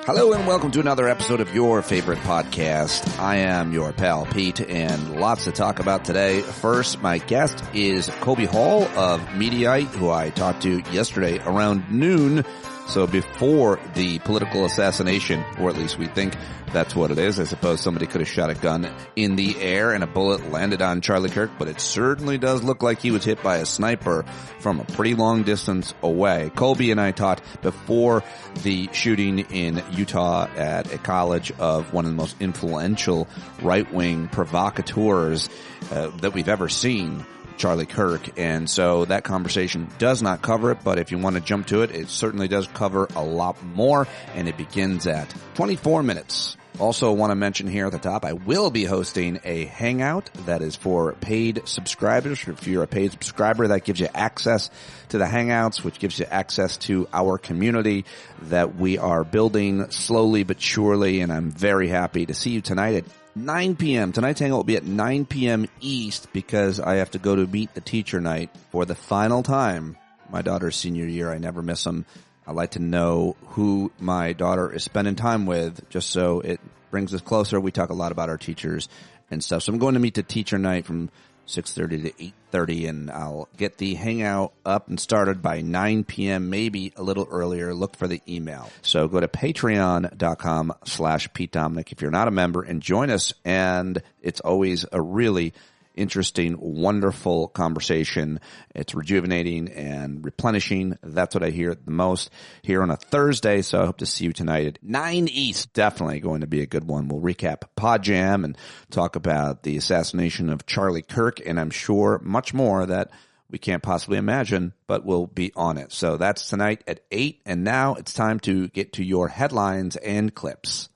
Hello and welcome to another episode of your favorite podcast. I am your pal Pete and lots to talk about today. First, my guest is Colby Hall of Mediaite, who I talked to yesterday around noon. So before the political assassination, or at least we think that's what it is. I suppose somebody could have shot a gun in the air and a bullet landed on Charlie Kirk, but it certainly does look like he was hit by a sniper from a pretty long distance away. Colby and I talked before the shooting in Utah at a college of one of the most influential right-wing provocateurs that we've ever seen, Charlie Kirk, and so that conversation does not cover it, but if you want to jump to it, it certainly does cover a lot more, and it begins at 24 minutes. Also want to mention here at the top, I will be hosting a Hangout that is for paid subscribers. If you're a paid subscriber, that gives you access to the Hangouts, which gives you access to our community that we are building slowly but surely, and I'm very happy to see you tonight at 9 p.m. Tonight's hangout will be at 9 p.m. East because I have to go to meet the teacher night for the final time. My daughter's senior year, I never miss them. I like to know who my daughter is spending time with just so it brings us closer. We talk a lot about our teachers and stuff. So I'm going to meet the teacher night from 6:30 to 8:30, and I'll get the hangout up and started by 9 p.m., maybe a little earlier. Look for the email. So go to patreon.com/Pete Dominic if you're not a member and join us. And it's always a really interesting, wonderful conversation. It's rejuvenating and replenishing. That's what I hear the most here on a Thursday. So I hope to see you tonight at 9 East. Definitely going to be a good one. We'll recap Pod Jam and talk about the assassination of Charlie Kirk, and I'm sure much more that we can't possibly imagine, but we'll be on it. So that's tonight at 8, and now it's time to get to your headlines and clips.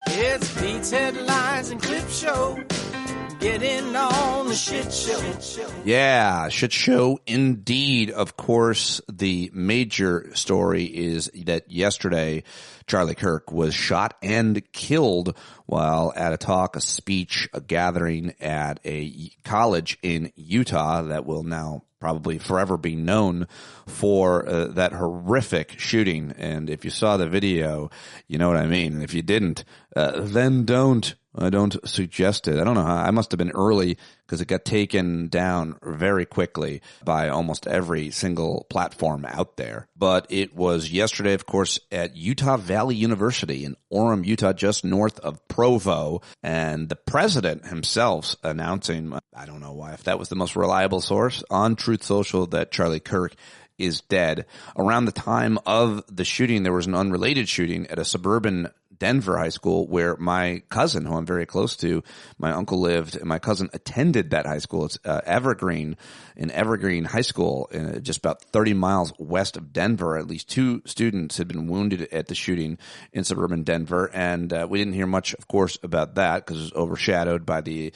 It's Pete's Headlines and Clip Show. Get in on the shit show. Yeah, shit show indeed. Of course, the major story is that yesterday Charlie Kirk was shot and killed while at a talk, a speech, a gathering at a college in Utah that will now probably forever be known for that horrific shooting. And if you saw the video, you know what I mean. And if you didn't, then don't. I don't suggest it. I don't know how. I must have been early because it got taken down very quickly by almost every single platform out there. But it was yesterday, of course, at Utah Valley University in Orem, Utah, just north of Provo. And the president himself announcing, I don't know why, if that was the most reliable source, on Truth Social that Charlie Kirk is dead. Around the time of the shooting, there was an unrelated shooting at a suburban Denver high school where my cousin, who I'm very close to, my uncle lived, and my cousin attended that high school. It's Evergreen High School, just about 30 miles west of Denver. At least 2 students had been wounded at the shooting in suburban Denver, and we didn't hear much, of course, about that because it was overshadowed by the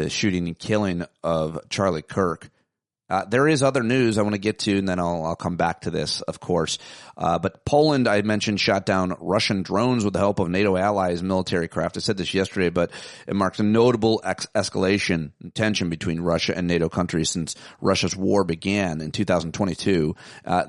shooting and killing of Charlie Kirk. There is other news I want to get to, and then I'll come back to this, of course. But Poland, I mentioned, shot down Russian drones with the help of NATO allies' military craft. I said this yesterday, but it marks a notable escalation in tension between Russia and NATO countries since Russia's war began in 2022.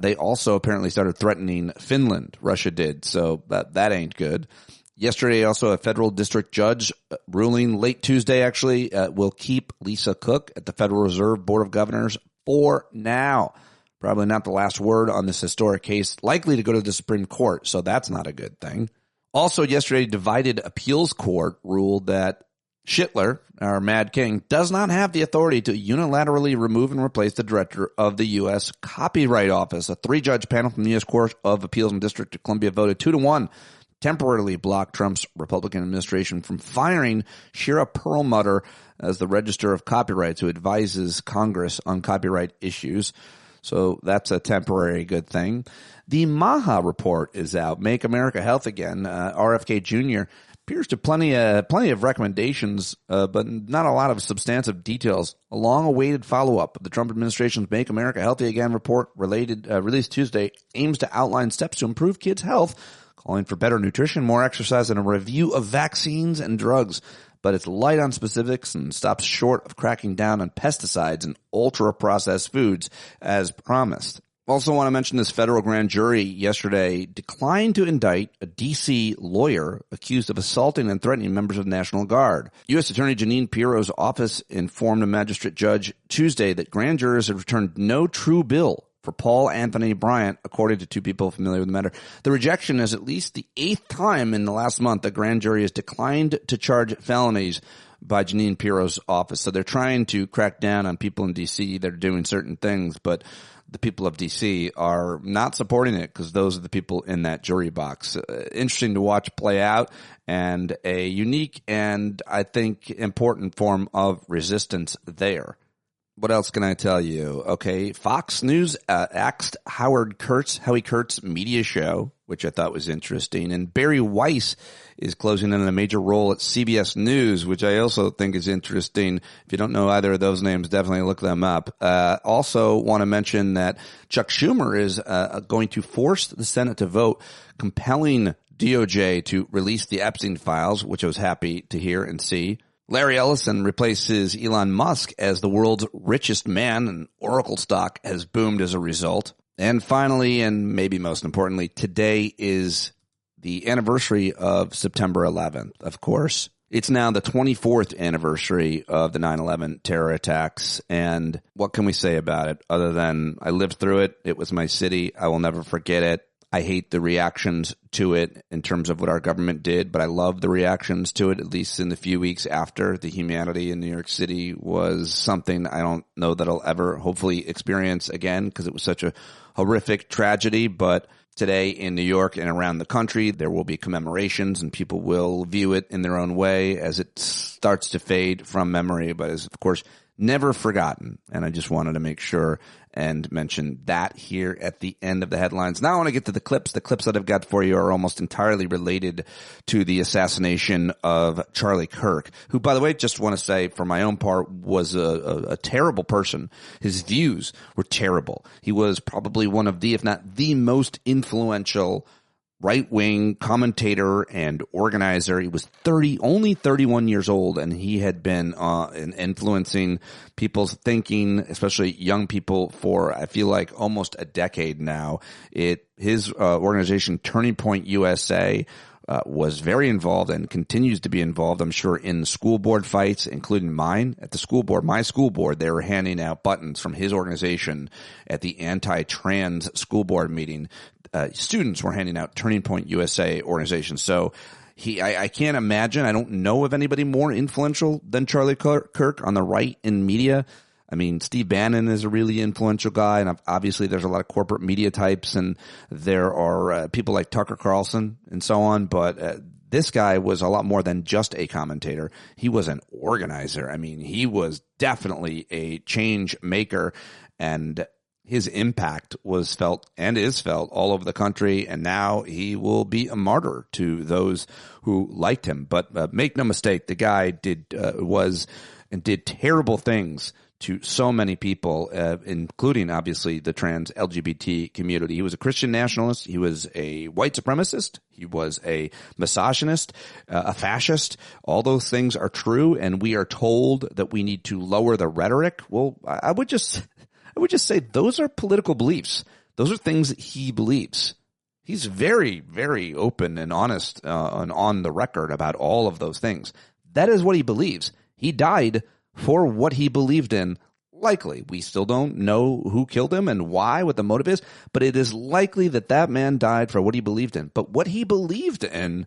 They also apparently started threatening Finland. Russia did, so that ain't good. Yesterday, also, a federal district judge ruling late Tuesday, actually, will keep Lisa Cook at the Federal Reserve Board of Governors for now. Probably not the last word on this historic case, likely to go to the Supreme Court, so that's not a good thing. Also, yesterday, divided appeals court ruled that Schittler, our Mad King, does not have the authority to unilaterally remove and replace the director of the U.S. Copyright Office. A 3-judge panel from the U.S. Court of Appeals in the District of Columbia voted 2-1 temporarily blocked Trump's Republican administration from firing Shira Perlmutter as the Register of Copyrights, who advises Congress on copyright issues. So that's a temporary good thing. The Maha report is out, Make America Health Again. RFK Jr. appears to plenty of recommendations, but not a lot of substantive details. A long-awaited follow-up of the Trump administration's Make America Healthy Again report released Tuesday aims to outline steps to improve kids' health, calling for better nutrition, more exercise, and a review of vaccines and drugs. But it's light on specifics and stops short of cracking down on pesticides and ultra-processed foods as promised. Also want to mention this federal grand jury yesterday declined to indict a D.C. lawyer accused of assaulting and threatening members of the National Guard. U.S. Attorney Jeanine Pirro's office informed a magistrate judge Tuesday that grand jurors have returned no true bill for Paul Anthony Bryant, according to two people familiar with the matter. The rejection is at least the 8th time in the last month the grand jury has declined to charge felonies by Jeanine Pirro's office. So they're trying to crack down on people in D.C. that are doing certain things, but the people of D.C. are not supporting it because those are the people in that jury box. Interesting to watch play out, and a unique and, I think, important form of resistance there. What else can I tell you? Okay, Fox News axed Howie Kurtz's media show, which I thought was interesting. And Barry Weiss is closing in on a major role at CBS News, which I also think is interesting. If you don't know either of those names, definitely look them up. Also want to mention that Chuck Schumer is going to force the Senate to vote compelling DOJ to release the Epstein files, which I was happy to hear and see. Larry Ellison replaces Elon Musk as the world's richest man, and Oracle stock has boomed as a result. And finally, and maybe most importantly, today is the anniversary of September 11th, of course. It's now the 24th anniversary of the 9/11 terror attacks, and what can we say about it other than I lived through it, it was my city, I will never forget it. I hate the reactions to it in terms of what our government did, but I love the reactions to it, at least in the few weeks after. The humanity in New York City was something I don't know that I'll ever hopefully experience again because it was such a horrific tragedy. But today in New York and around the country, there will be commemorations and people will view it in their own way as it starts to fade from memory, but is, of course, never forgotten. And I just wanted to make sure and mention that here at the end of the headlines. Now I want to get to the clips. The clips that I've got for you are almost entirely related to the assassination of Charlie Kirk, who, by the way, just want to say for my own part, was a terrible person. His views were terrible. He was probably one of the, if not the most influential right-wing commentator and organizer. He was only 31 years old, and he had been influencing people's thinking, especially young people, for I feel like almost a decade now. His organization, Turning Point USA, was very involved and continues to be involved, I'm sure, in school board fights, including mine. At the school board, my school board, they were handing out buttons from his organization at the anti-trans school board meeting. Students were handing out Turning Point USA organization. So I can't imagine, I don't know of anybody more influential than Charlie Kirk on the right in media. I mean, Steve Bannon is a really influential guy, and obviously there's a lot of corporate media types, and there are people like Tucker Carlson and so on, but this guy was a lot more than just a commentator. He was an organizer. I mean, he was definitely a change maker, and his impact was felt and is felt all over the country, and now he will be a martyr to those who liked him. But make no mistake, the guy did terrible things to so many people, including, obviously, the trans LGBT community. He was a Christian nationalist. He was a white supremacist. He was a misogynist, a fascist. All those things are true, and we are told that we need to lower the rhetoric. Well, I would just say those are political beliefs. Those are things that he believes. He's very, very open and honest and on the record about all of those things. That is what he believes. He died for what he believed in, likely. We still don't know who killed him and why, what the motive is, but it is likely that that man died for what he believed in. But what he believed in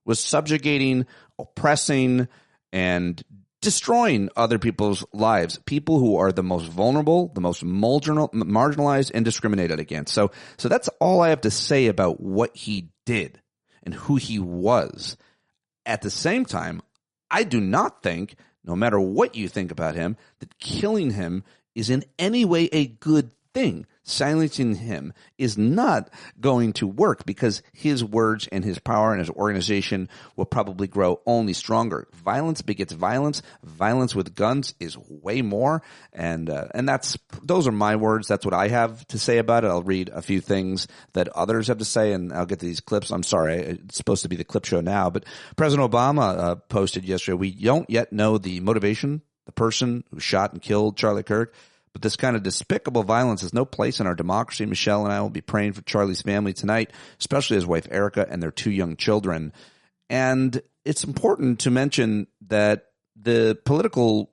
was subjugating, oppressing, and destroying other people's lives, people who are the most vulnerable, the most marginalized, and discriminated against. So that's all I have to say about what he did and who he was. At the same time, I do not think, no matter what you think about him, that killing him is in any way a good thing. Silencing him is not going to work because his words and his power and his organization will probably grow only stronger. Violence begets violence. Violence with guns is way more. And those are my words. That's what I have to say about it. I'll read a few things that others have to say, and I'll get to these clips. I'm sorry, it's supposed to be the clip show now, but President Obama posted yesterday, we don't yet know the motivation, the person who shot and killed Charlie Kirk, But this kind of despicable violence has no place in our democracy. Michelle and I will be praying for Charlie's family tonight, especially his wife Erica and their 2 young children. And it's important to mention that the political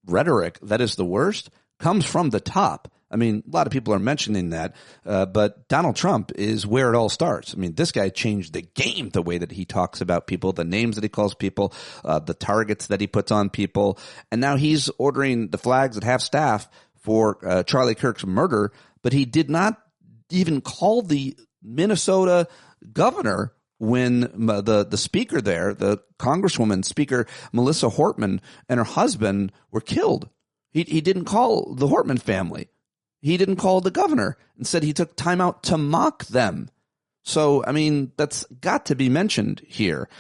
rhetoric that is the worst comes from the top. I mean, a lot of people are mentioning that, but Donald Trump is where it all starts. I mean, this guy changed the game, the way that he talks about people, the names that he calls people, the targets that he puts on people. And now he's ordering the flags at half-staff for Charlie Kirk's murder, but he did not even call the Minnesota governor when the speaker there, the Congresswoman Speaker Melissa Hortman, and her husband were killed. He didn't call the Hortman family. He didn't call the governor. Instead, he took time out to mock them. So, I mean, that's got to be mentioned here.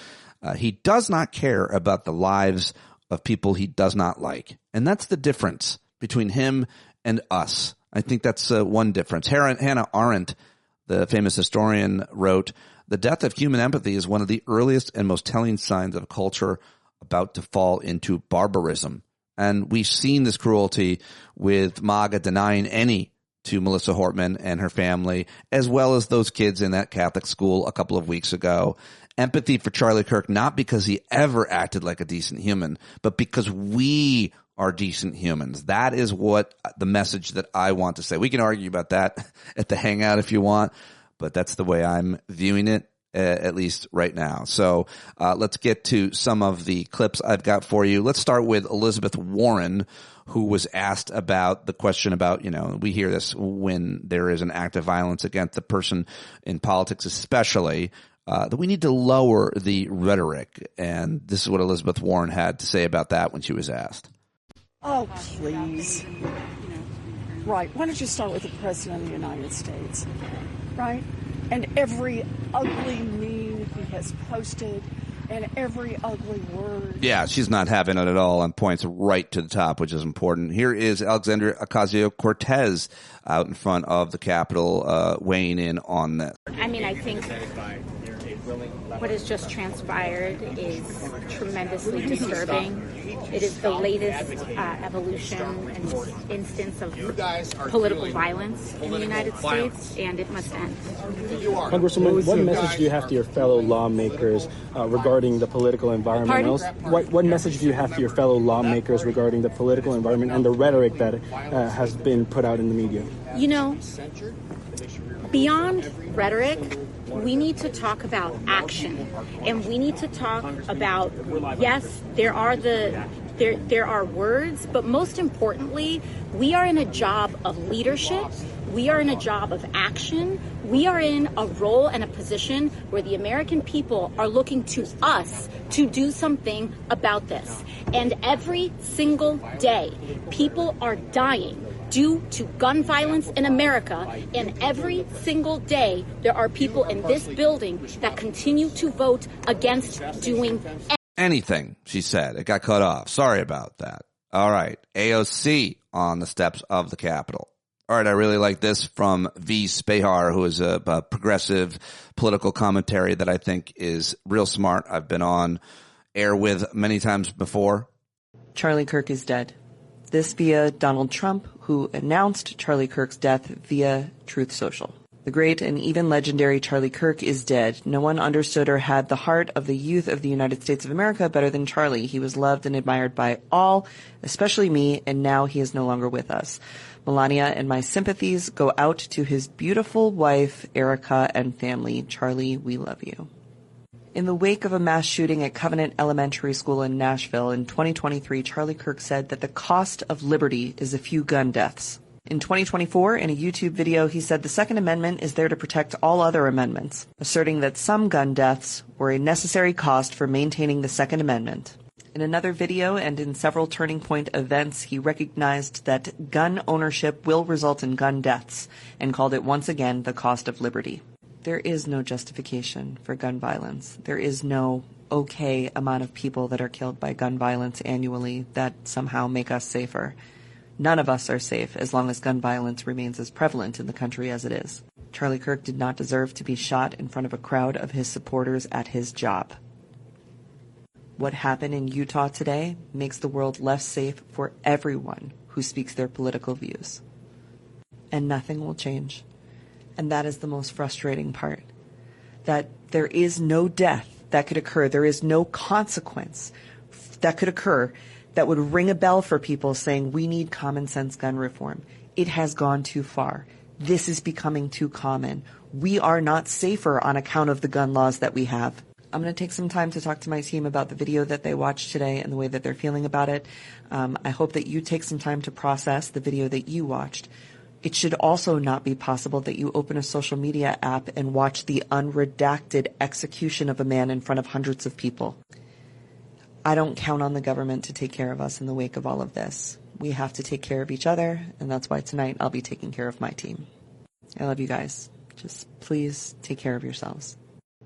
He does not care about the lives of people he does not like. And that's the difference between him and us. I think that's one difference. Hannah Arendt, the famous historian, wrote, "The death of human empathy is one of the earliest and most telling signs of a culture about to fall into barbarism." And we've seen this cruelty with MAGA denying any to Melissa Hortman and her family, as well as those kids in that Catholic school a couple of weeks ago. Empathy for Charlie Kirk, not because he ever acted like a decent human, but because we are decent humans. That is what the message that I want to say. We can argue about that at the Hangout if you want, but that's the way I'm viewing it, at least right now. So let's get to some of the clips I've got for you. Let's start with Elizabeth Warren, who was asked about the question about, we hear this when there is an act of violence against the person in politics especially, that we need to lower the rhetoric. And this is what Elizabeth Warren had to say about that when she was asked. Oh, please. Right. Why don't you start with the President of the United States? Right? And every ugly meme he has posted and every ugly word. Yeah, she's not having it at all and points right to the top, which is important. Here is Alexandria Ocasio-Cortez out in front of the Capitol weighing in on this. I mean, I think what has just transpired is tremendously disturbing. It is the latest evolution and instance of political violence in the United States, and it must end. Congresswoman, what message do you have to your fellow lawmakers regarding the political environment? What message do you have to your fellow lawmakers regarding the political environment and the rhetoric that has been put out in the media? Beyond rhetoric, we need to talk about action, and we need to talk about, yes, there are words, but most importantly, we are in a job of leadership. We are in a job of action. We are in a role and a position where the American people are looking to us to do something about this. And every single day, people are dying due to gun violence in America, and every single day there are people in this building that continue to vote against doing anything, she said. It got cut off. Sorry about that. All right. AOC on the steps of the Capitol. All right, I really like this from V. Spahar, who is a progressive political commentary that I think is real smart. I've been on air with many times before. Charlie Kirk is dead. This via Donald Trump, who announced Charlie Kirk's death via Truth Social. The great and even legendary Charlie Kirk is dead. No one understood or had the heart of the youth of the United States of America better than Charlie. He was loved and admired by all, especially me, and now he is no longer with us. Melania and my sympathies go out to his beautiful wife, Erica, and family. Charlie, we love you. In the wake of a mass shooting at Covenant Elementary School in Nashville in 2023, Charlie Kirk said that the cost of liberty is a few gun deaths. In 2024, in a YouTube video, he said the Second Amendment is there to protect all other amendments, asserting that some gun deaths were a necessary cost for maintaining the Second Amendment. In another video and in several Turning Point events, he recognized that gun ownership will result in gun deaths and called it once again the cost of liberty. There is no justification for gun violence. There is no okay amount of people that are killed by gun violence annually that somehow make us safer. None of us are safe as long as gun violence remains as prevalent in the country as it is. Charlie Kirk did not deserve to be shot in front of a crowd of his supporters at his job. What happened in Utah today makes the world less safe for everyone who speaks their political views. And nothing will change. And that is the most frustrating part. That there is no death that could occur. There is no consequence that could occur that would ring a bell for people saying we need common sense gun reform. It has gone too far. This is becoming too common. We are not safer on account of the gun laws that we have. I'm going to take some time to talk to my team about the video that they watched today and the way that they're feeling about it. I hope that you take some time to process the video that you watched. It should also not be possible that you open a social media app and watch the unredacted execution of a man in front of hundreds of people. I don't count on the government to take care of us in the wake of all of this. We have to take care of each other, and that's why tonight I'll be taking care of my team. I love you guys. Just please take care of yourselves.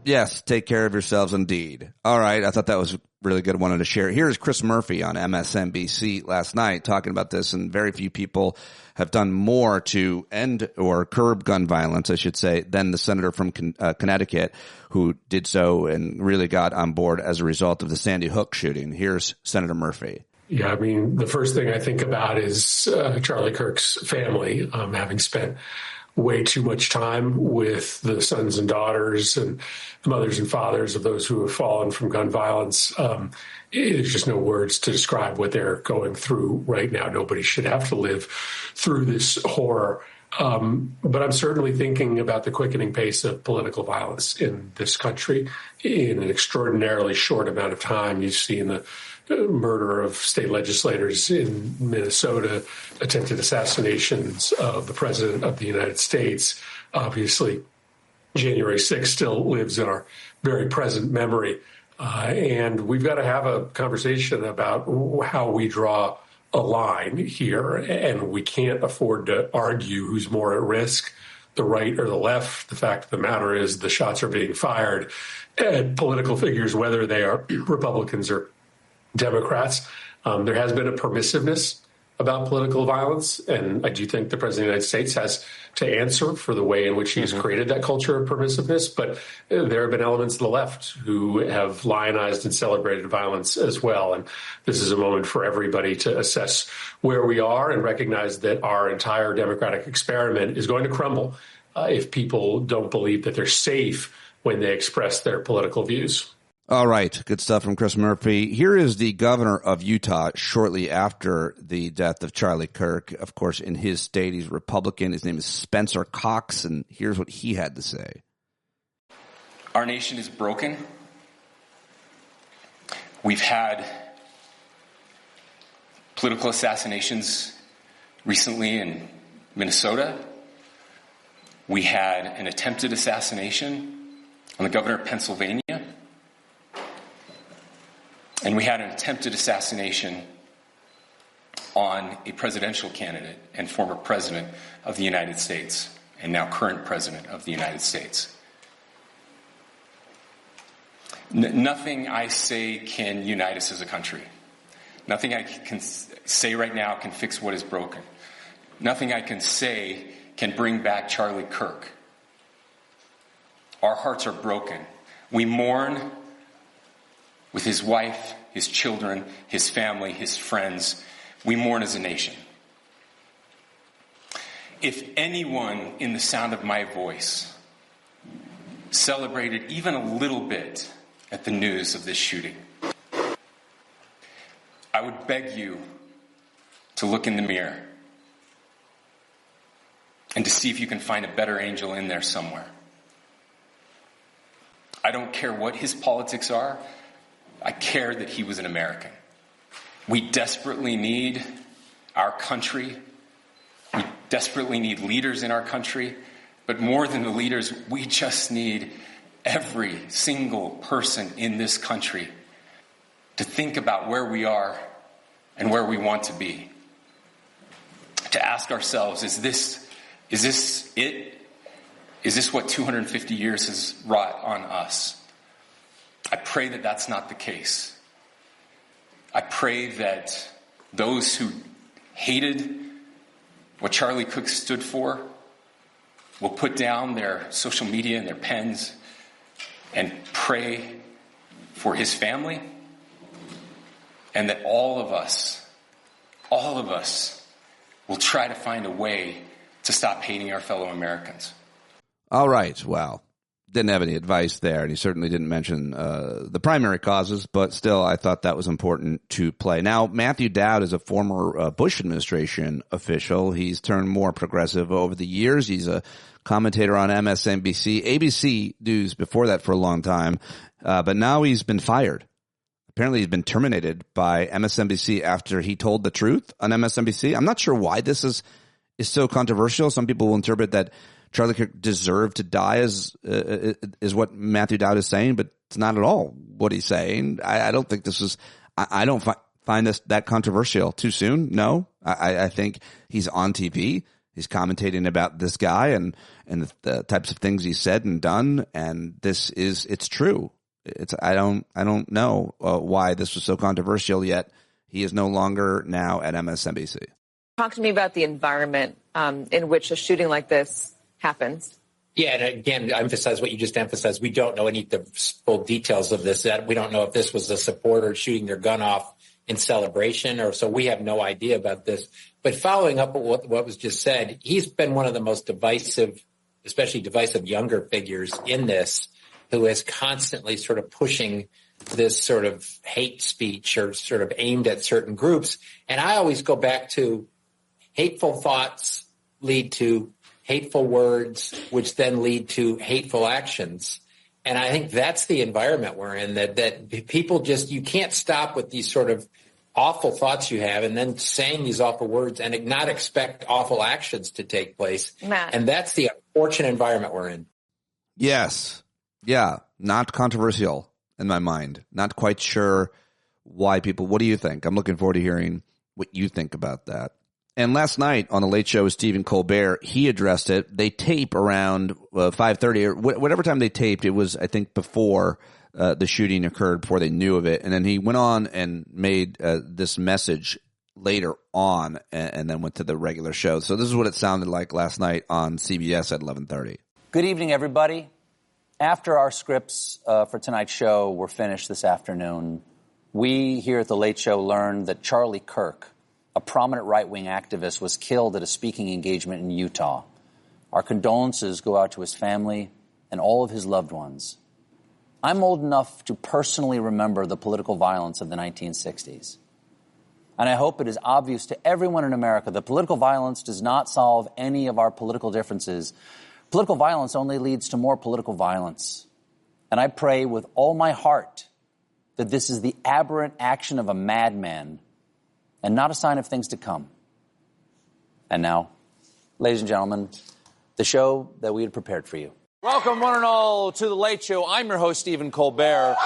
Yes, take care of yourselves indeed. All right, I thought that was really good. I wanted to share. Here's Chris Murphy on MSNBC last night talking about this, and very few people have done more to end or curb gun violence, I should say, than the senator from Connecticut who did so and really got on board as a result of the Sandy Hook shooting. Here's Senator Murphy. Yeah, I mean, the first thing I think about is Charlie Kirk's family, having spent way too much time with the sons and daughters and the mothers and fathers of those who have fallen from gun violence. There's just no words to describe what they're going through right now. Nobody should have to live through this horror. But I'm certainly thinking about the quickening pace of political violence in this country. In an extraordinarily short amount of time, you've seen the murder of state legislators in Minnesota, attempted assassinations of the president of the United States. Obviously, January 6th still lives in our very present memory. And we've got to have a conversation about how we draw a line here. And we can't afford to argue who's more at risk, the right or the left. The fact of the matter is the shots are being fired at political figures, whether they are Republicans or Democrats. There has been a permissiveness about political violence, and I do think the President of the United States has to answer for the way in which he's created that culture of permissiveness, but there have been elements of the left who have lionized and celebrated violence as well, and this is a moment for everybody to assess where we are and recognize that our entire democratic experiment is going to crumble if people don't believe that they're safe when they express their political views. All right. Good stuff from Chris Murphy. Here is the governor of Utah shortly after the death of Charlie Kirk. Of course, in his state, he's Republican. His name is Spencer Cox, and here's what he had to say. Our nation is broken. We've had political assassinations recently in Minnesota. We had an attempted assassination on the governor of Pennsylvania. And we had an attempted assassination on a presidential candidate and former president of the United States, and now current president of the United States. Nothing I say can unite us as a country. Nothing I can say right now can fix what is broken. Nothing I can say can bring back Charlie Kirk. Our hearts are broken. We mourn with his wife, his children, his family, his friends. We mourn as a nation. If anyone in the sound of my voice celebrated even a little bit at the news of this shooting, I would beg you to look in the mirror and to see if you can find a better angel in there somewhere. I don't care what his politics are. I care that he was an American. We desperately need our country. We desperately need leaders in our country. But more than the leaders, we just need every single person in this country to think about where we are and where we want to be. To ask ourselves, is this it? Is this what 250 years has wrought on us? I pray that that's not the case. I pray that those who hated what Charlie Kirk stood for will put down their social media and their pens and pray for his family all of us will try to find a way to stop hating our fellow Americans. All right. Well, didn't have any advice there, and he certainly didn't mention the primary causes, but still, I thought that was important to play. Now, Matthew Dowd is a former Bush administration official. He's turned more progressive over the years. He's a commentator on MSNBC, ABC News before that for a long time, but now he's been fired. Apparently, he's been terminated by MSNBC after he told the truth on MSNBC. I'm not sure why this is so controversial. Some people will interpret that Charlie Kirk deserved to die is what Matthew Dowd is saying, but it's not at all what he's saying. I don't think this is. I don't find this that controversial. Too soon? No. I think he's on TV. He's commentating about this guy and the types of things he said and done, and it's true. I don't know why this was so controversial, yet he is no longer now at MSNBC. Talk to me about the environment in which a shooting like this happens. Yeah, and again, emphasize what you just emphasized. We don't know any of the full details of this. We don't know if this was a supporter shooting their gun off in celebration, or so we have no idea about this. But following up on what was just said, he's been one of the most divisive, especially divisive younger figures in this, who is constantly sort of pushing this sort of hate speech or sort of aimed at certain groups. And I always go back to hateful thoughts lead to hateful words, which then lead to hateful actions. And I think that's the environment we're in, that people just, you can't stop with these sort of awful thoughts you have and then saying these awful words and not expect awful actions to take place. Matt. And that's the unfortunate environment we're in. Yes. Yeah. Not controversial in my mind. Not quite sure why people, what do you think? I'm looking forward to hearing what you think about that. And last night on the Late Show with Stephen Colbert, he addressed it. They tape around 5:30 or whatever time they taped. It was, I think, before the shooting occurred, before they knew of it. And then he went on and made this message later on and then went to the regular show. So this is what it sounded like last night on CBS at 11:30. Good evening, everybody. After our scripts for tonight's show were finished this afternoon, we here at the Late Show learned that Charlie Kirk, a prominent right-wing activist, was killed at a speaking engagement in Utah. Our condolences go out to his family and all of his loved ones. I'm old enough to personally remember the political violence of the 1960s. And I hope it is obvious to everyone in America that political violence does not solve any of our political differences. Political violence only leads to more political violence. And I pray with all my heart that this is the aberrant action of a madman and not a sign of things to come. And now, ladies and gentlemen, the show that we had prepared for you. Welcome, one and all, to The Late Show. I'm your host, Stephen Colbert.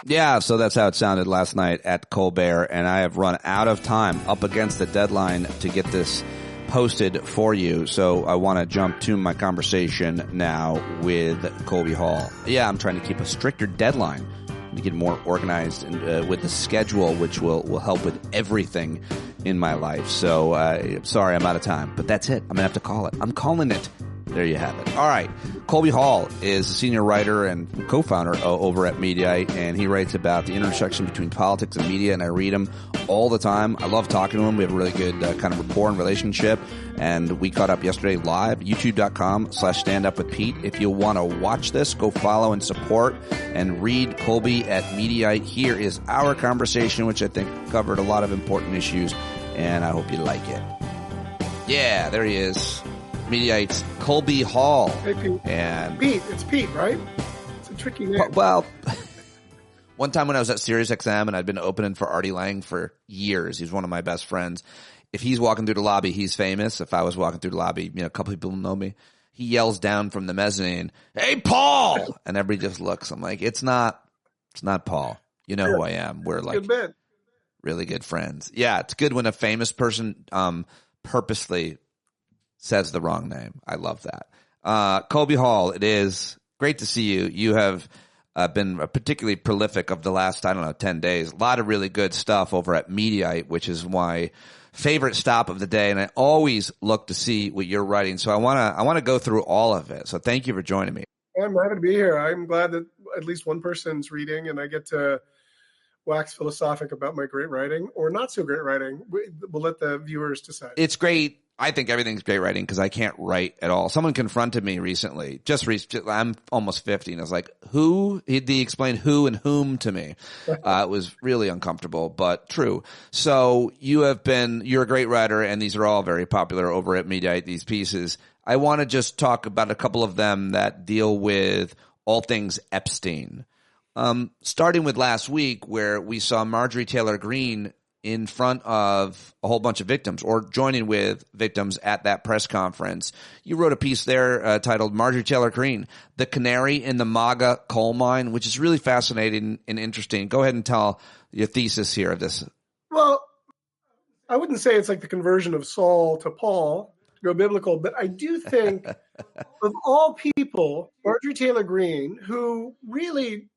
Yeah, so that's how it sounded last night at Colbert, and I have run out of time, up against the deadline to get this posted for you. So I want to jump to my conversation now with Colby Hall. Yeah, I'm trying to keep a stricter deadline to get more organized and, with the schedule, which will help with everything in my life. So sorry, I'm out of time, but that's it. I'm gonna have to call it. I'm calling it. There you have it. All right. Colby Hall is a senior writer and co-founder over at Mediaite, and he writes about the intersection between politics and media, and I read him all the time. I love talking to him. We have a really good kind of rapport and relationship, and we caught up yesterday live, youtube.com/standupwithpete. If you want to watch this, go follow and support and read Colby at Mediaite. Here is our conversation, which I think covered a lot of important issues, and I hope you like it. Yeah, there he is. Mediaite's Colby Hall. Hey, Pete. And Pete, it's Pete, right? It's a tricky name. Well, one time when I was at SiriusXM and I'd been opening for Artie Lang for years, he's one of my best friends. If he's walking through the lobby, he's famous. If I was walking through the lobby, a couple people know me. He yells down from the mezzanine, "Hey, Paul!" And everybody just looks. I'm like, it's not Paul. You know who I am. We're like really good friends. Yeah, it's good when a famous person purposely says the wrong name. I love that. Colby Hall, it is great to see you. You have been particularly prolific of the last, 10 days. A lot of really good stuff over at Mediaite, which is my favorite stop of the day. And I always look to see what you're writing. So I want to go through all of it. So thank you for joining me. I'm happy to be here. I'm glad that at least one person's reading and I get to wax philosophic about my great writing or not so great writing. We'll let the viewers decide. It's great. I think everything's great writing because I can't write at all. Someone confronted me recently. I'm almost 50, and I was like, "Who?" He explained who and whom to me. It was really uncomfortable, but true. So you're a great writer, and these are all very popular over at Mediaite, these pieces. I want to just talk about a couple of them that deal with all things Epstein. Starting with last week, where we saw Marjorie Taylor Greene in front of a whole bunch of victims or joining with victims at that press conference. You wrote a piece there titled Marjorie Taylor Greene, the Canary in the MAGA Coal Mine, which is really fascinating and interesting. Go ahead and tell your thesis here of this. Well, I wouldn't say it's like the conversion of Saul to Paul, to go biblical, but I do think of all people, Marjorie Taylor Greene, who really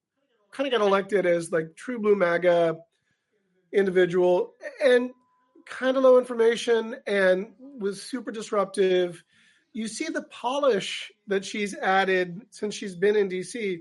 kind of got elected as like true blue MAGA individual and kind of low information and was super disruptive. You see the polish that she's added since she's been in DC.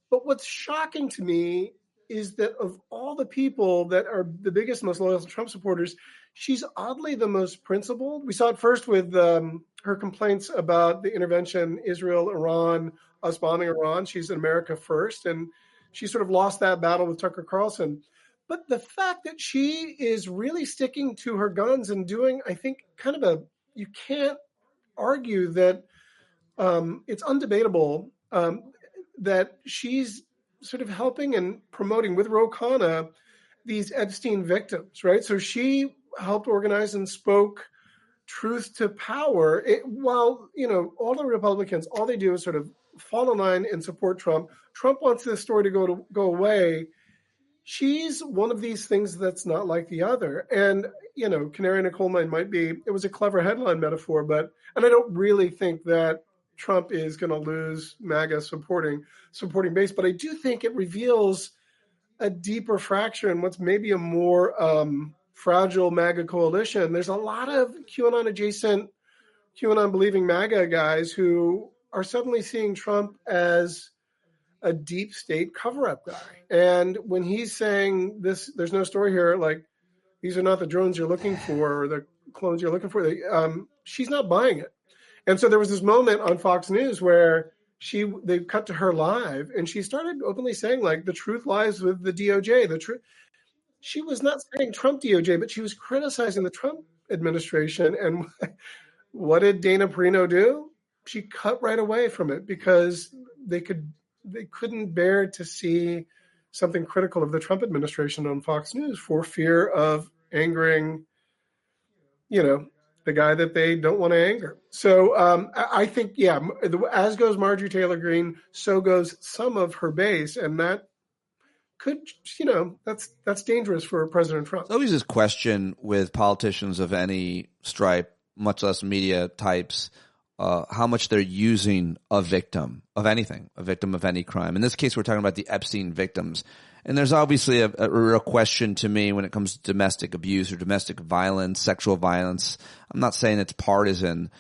But what's shocking to me is that of all the people that are the biggest, most loyal Trump supporters, she's oddly the most principled. We saw it first with her complaints about the intervention, Israel, Iran, us bombing Iran. She's an America first. And she sort of lost that battle with Tucker Carlson. But the fact that she is really sticking to her guns and doing, I think, you can't argue that it's undebatable that she's sort of helping and promoting with Ro Khanna these Epstein victims, right? So she helped organize and spoke truth to power. While, all the Republicans, all they do is sort of fall in line and support Trump. Trump wants this story to go away. She's one of these things that's not like the other. And, canary in a coal mine it was a clever headline metaphor, and I don't really think that Trump is going to lose MAGA supporting base, but I do think it reveals a deeper fracture in what's maybe a more fragile MAGA coalition. There's a lot of QAnon adjacent, QAnon believing MAGA guys who are suddenly seeing Trump as a deep state cover-up guy. And when he's saying this, there's no story here, like these are not the drones you're looking for or the clones you're looking for, she's not buying it. And so there was this moment on Fox News where they cut to her live and she started openly saying, like, the truth lies with the DOJ. She was not saying Trump DOJ, but she was criticizing the Trump administration. And what did Dana Perino do? She cut right away from it because they couldn't bear to see something critical of the Trump administration on Fox News for fear of angering, the guy that they don't want to anger. So I think, as goes Marjorie Taylor Greene, so goes some of her base. And that could, that's dangerous for President Trump. There's always this question with politicians of any stripe, much less media types, how much they're using a victim of anything, a victim of any crime. In this case, we're talking about the Epstein victims. And there's obviously a real question to me when it comes to domestic abuse or domestic violence, sexual violence. I'm not saying it's partisan,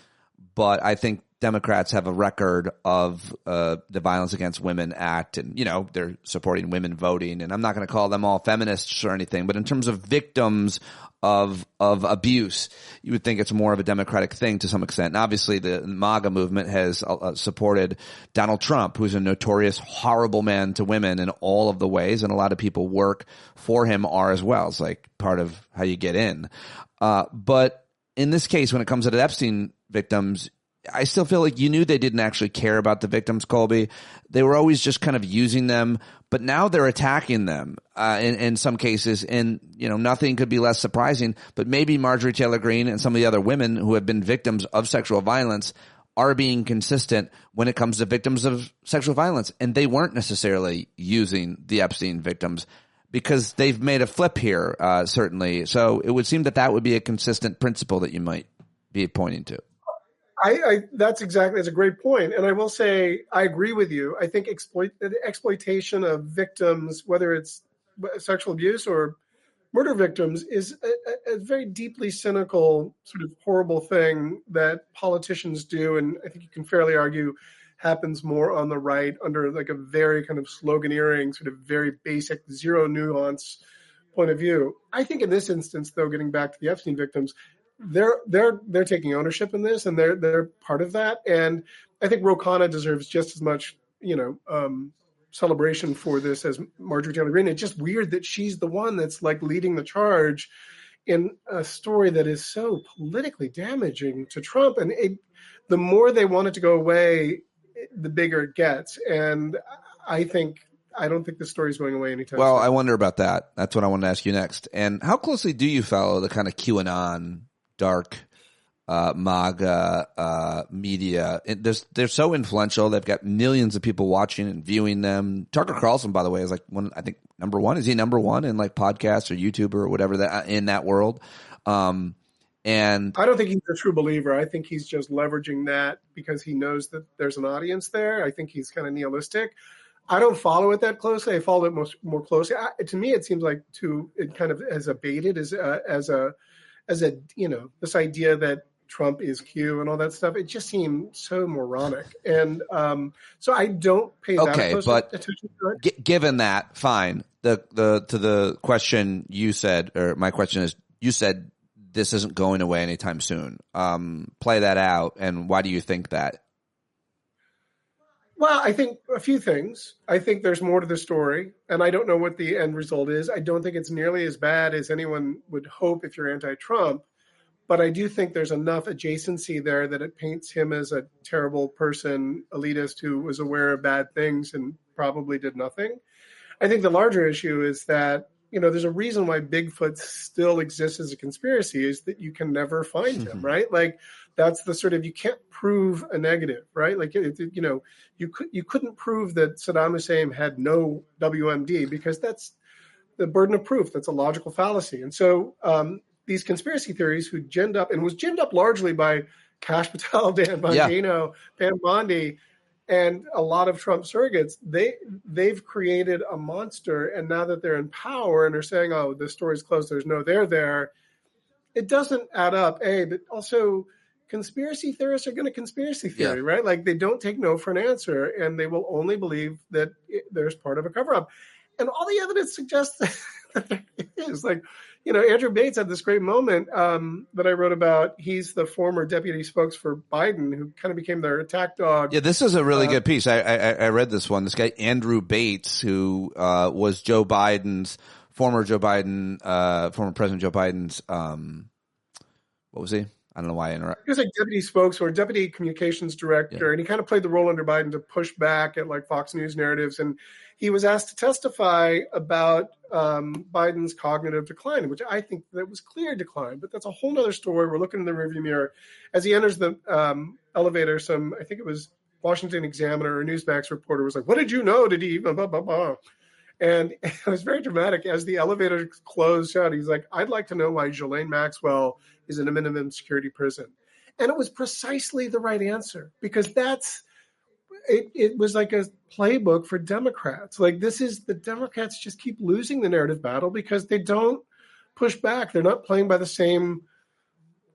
but I think Democrats have a record of the Violence Against Women Act, and they're supporting women voting. And I'm not going to call them all feminists or anything, but in terms of victims of abuse, you would think it's more of a Democratic thing to some extent. And obviously, the MAGA movement has supported Donald Trump, who's a notorious, horrible man to women in all of the ways, and a lot of people work for him are as well. It's like part of how you get in. But in this case, when it comes to the Epstein victims, I still feel like you knew they didn't actually care about the victims, Colby. They were always just kind of using them, but now they're attacking them in some cases. And, nothing could be less surprising, but maybe Marjorie Taylor Greene and some of the other women who have been victims of sexual violence are being consistent when it comes to victims of sexual violence. And they weren't necessarily using the Epstein victims because they've made a flip here, certainly. So it would seem that would be a consistent principle that you might be pointing to. That's a great point. And I will say, I agree with you. I think the exploitation of victims, whether it's sexual abuse or murder victims, is a very deeply cynical, sort of horrible thing that politicians do. And I think you can fairly argue happens more on the right under like a very kind of sloganeering, sort of very basic, zero nuance point of view. I think in this instance, though, getting back to the Epstein victims, they're taking ownership in this, and they're part of that. And I think Ro Khanna deserves just as much, celebration for this as Marjorie Taylor Greene. It's just weird that she's the one that's like leading the charge in a story that is so politically damaging to Trump. And the more they want it to go away, the bigger it gets. And I don't think the story's going away anytime soon. Well, I wonder about that. That's what I want to ask you next. And how closely do you follow the kind of QAnon, dark MAGA media? They're so influential. They've got millions of people watching and viewing them. Tucker Carlson, by the way, is like I think number one. Is he number one in like podcasts or YouTube or whatever that in that world? And I don't think he's a true believer. I think he's just leveraging that because he knows that there's an audience there. I think he's kind of nihilistic. I don't follow it that closely. I follow it more closely. To me, it seems like it kind of as abated as a this idea that Trump is Q and all that stuff. It just seemed so moronic, and so I don't pay that close attention to it. Given that, fine. To the question you said, or my question is, you said this isn't going away anytime soon. Play that out, and why do you think that? Well, I think a few things. I think there's more to the story, and I don't know what the end result is. I don't think it's nearly as bad as anyone would hope if you're anti-Trump, but I do think there's enough adjacency there that it paints him as a terrible person, elitist who was aware of bad things and probably did nothing. I think the larger issue is that, there's a reason why Bigfoot still exists as a conspiracy is that you can never find him, right? Like that's the sort of, you can't prove a negative, right? Like, you couldn't prove that Saddam Hussein had no WMD because that's the burden of proof. That's a logical fallacy. And so these conspiracy theories who ginned up, and was ginned up largely by Kash Patel, Dan Bongino, Pam Bondi, and a lot of Trump surrogates, they've created a monster. And now that they're in power and are saying, oh, the story's closed, there's no there, it doesn't add up, but also conspiracy theorists are going to conspiracy theory, right? Like they don't take no for an answer, and they will only believe that there's part of a cover-up. And all the evidence suggests that there is. Like, Andrew Bates had this great moment that I wrote about. He's the former deputy spokes for Biden who kind of became their attack dog. Yeah, this is a really good piece. I read this one. This guy, Andrew Bates, who was former President Joe Biden's, what was he? I don't know why I interrupted. He was like deputy spokes or deputy communications director, and he kind of played the role under Biden to push back at like Fox News narratives. And he was asked to testify about Biden's cognitive decline, which I think that was clear decline, but that's a whole nother story. We're looking in the rearview mirror. As he enters the elevator, I think it was Washington Examiner or Newsmax reporter was like, "What did you know? Did he even blah, blah, blah?" And it was very dramatic. As the elevator closed out, he's like, "I'd like to know why Ghislaine Maxwell is in a minimum security prison." And it was precisely the right answer, because it was like a playbook for Democrats. Like the Democrats just keep losing the narrative battle because they don't push back. They're not playing by the same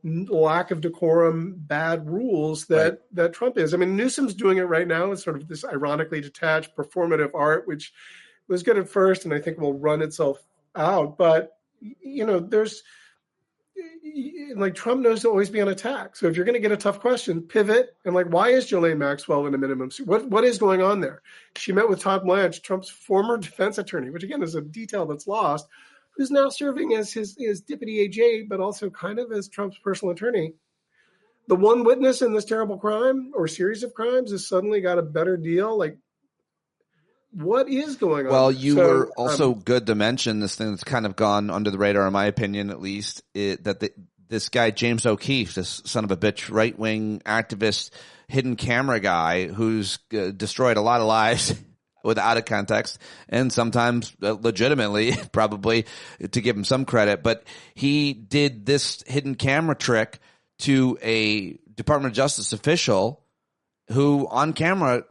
lack of decorum, bad rules that Trump is. I mean, Newsom's doing it right now. It's sort of this ironically detached performative art, which was good at first and I think will run itself out. But, there's like Trump knows to always be on attack. So if you're going to get a tough question, pivot. And like, why is Ghislaine Maxwell in a minimum? What is going on there? She met with Todd Blanche, Trump's former defense attorney, which again is a detail that's lost, who's now serving as his deputy AJ, but also kind of as Trump's personal attorney. The one witness in this terrible crime or series of crimes has suddenly got a better deal. Like, what is going on? Well, you were also good to mention this thing that's kind of gone under the radar, in my opinion, at least, this guy, James O'Keefe, this son of a bitch, right-wing activist, hidden camera guy who's destroyed a lot of lives out of context and sometimes legitimately, probably, to give him some credit. But he did this hidden camera trick to a Department of Justice official who, on camera,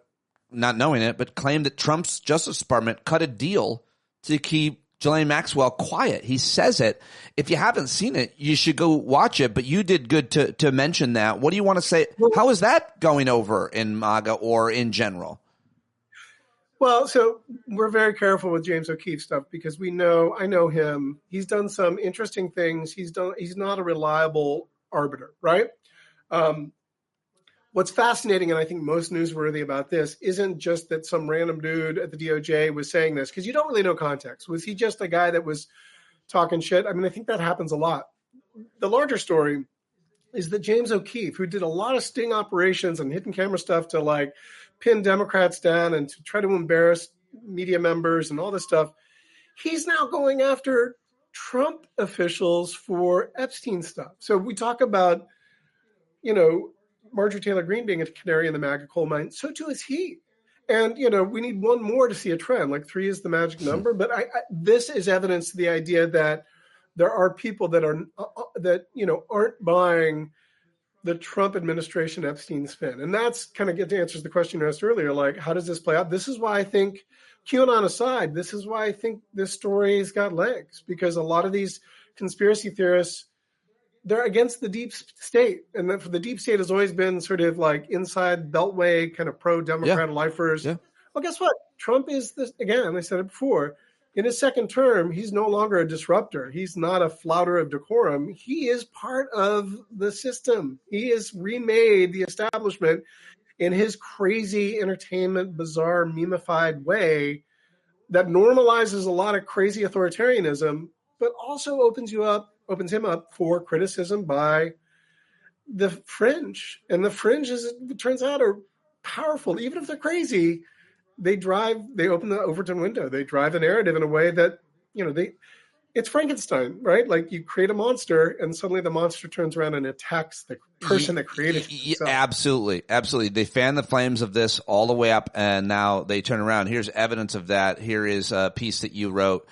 not knowing it, but claimed that Trump's Justice Department cut a deal to keep Ghislaine Maxwell quiet. He says it. If you haven't seen it, you should go watch it, but you did good to mention that. What do you want to say? How is that going over in MAGA or in general? Well, so we're very careful with James O'Keefe stuff because I know him. He's done some interesting things. He's not a reliable arbiter, right? What's fascinating, and I think most newsworthy about this, isn't just that some random dude at the DOJ was saying this, because you don't really know context. Was he just a guy that was talking shit? I mean, I think that happens a lot. The larger story is that James O'Keefe, who did a lot of sting operations and hidden camera stuff to like pin Democrats down and to try to embarrass media members and all this stuff, he's now going after Trump officials for Epstein stuff. So we talk about, Marjorie Taylor Greene being a canary in the MAGA coal mine, so too is he. And, we need one more to see a trend. Like 3 is the magic number. But this is evidence to the idea that there are people that aren't buying the Trump administration Epstein spin. And that's kind of answers the question you asked earlier, like, how does this play out? This is why I think, QAnon aside, this is why I think this story's got legs, because a lot of these conspiracy theorists, they're against the deep state. And the deep state has always been sort of like inside Beltway, kind of pro-Democrat lifers. Yeah. Well, guess what? Trump is this, again, I said it before, in his second term, he's no longer a disruptor. He's not a flouter of decorum. He is part of the system. He has remade the establishment in his crazy entertainment, bizarre, memified way that normalizes a lot of crazy authoritarianism, but also opens him up for criticism by the fringe. And the fringe, as it turns out, are powerful. Even if they're crazy, they open the Overton window. They drive the narrative in a way that, it's Frankenstein, right? Like you create a monster and suddenly the monster turns around and attacks the person that created it. Absolutely. Absolutely. They fan the flames of this all the way up and now they turn around. Here's evidence of that. Here is a piece that you wrote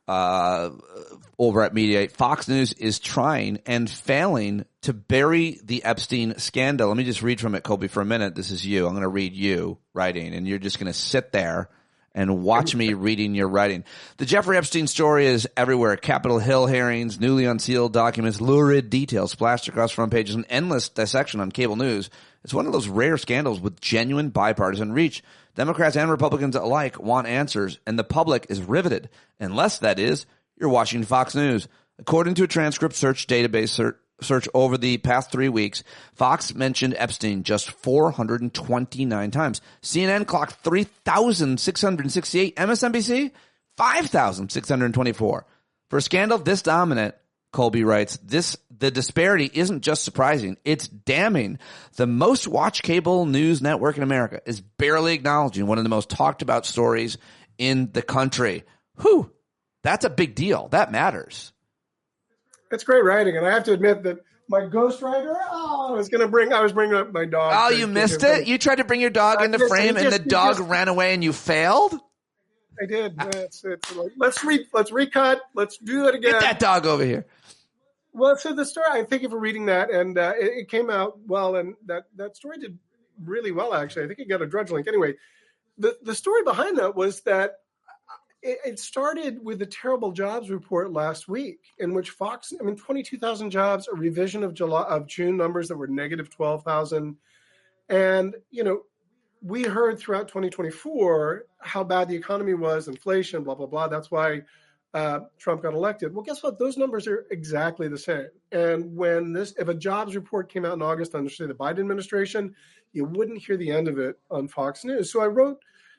over at Mediaite. Fox News is trying and failing to bury the Epstein scandal. Let me just read from it, Colby, for a minute. This is you. I'm going to read you writing, and you're just going to sit there and watch me reading your writing. The Jeffrey Epstein story is everywhere. Capitol Hill hearings, newly unsealed documents, lurid details splashed across front pages, and endless dissection on cable news. It's one of those rare scandals with genuine bipartisan reach. Democrats and Republicans alike want answers, and the public is riveted. Unless, that is, you're watching Fox News. According to a transcript search database search over the past 3 weeks, Fox mentioned Epstein just 429 times. CNN clocked 3,668. MSNBC, 5,624. For a scandal this dominant, Colby writes, the disparity isn't just surprising, it's damning. The most watched cable news network in America is barely acknowledging one of the most talked about stories in the country. Whew, that's a big deal. That matters. It's great writing, and I have to admit that my ghostwriter, I was bringing up my dog. Oh, you missed it? You tried to bring your dog into frame, and the dog ran away, and you failed? I did. It's like, let's recut. Let's do it again. Get that dog over here. Well, so the story, thank you for reading that, and it came out well, and that story did really well, actually. I think it got a Drudge link. Anyway, the story behind that was that it started with the terrible jobs report last week, in which 22,000 jobs, a revision of June numbers that were negative 12,000. And, we heard throughout 2024 how bad the economy was, inflation, blah, blah, blah. That's why Trump got elected. Well, guess what? Those numbers are exactly the same. And if a jobs report came out in August under, say, the Biden administration, you wouldn't hear the end of it on Fox News. So I wrote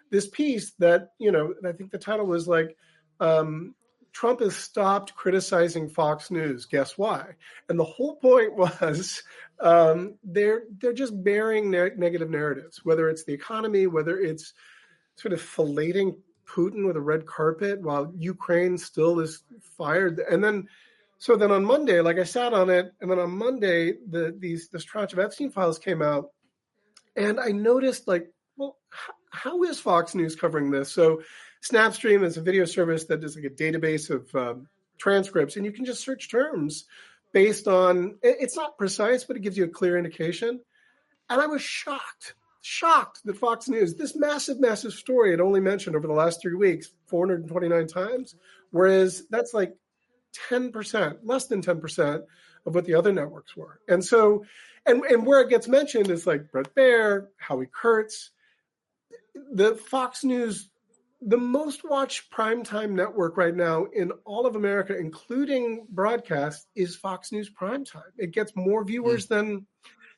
this piece that, I think the title was like, Trump has stopped criticizing Fox News. Guess why? And the whole point was they're just bearing negative narratives, whether it's the economy, whether it's sort of filleting Putin with a red carpet while Ukraine still is fired. And then on Monday, like I sat on it, and then on Monday, this tranche of Epstein files came out, and I noticed how is Fox News covering this? So Snapstream is a video service that is like a database of transcripts, and you can just search terms based on, it's not precise, but it gives you a clear indication. And I was shocked that Fox News, this massive, massive story it only mentioned over the last 3 weeks, 429 times, whereas that's like 10%, less than 10% of what the other networks were. And so, and where it gets mentioned is like Bret Baier, Howie Kurtz, the Fox News, the most watched primetime network right now in all of America, including broadcast, is Fox News Primetime. It gets more viewers than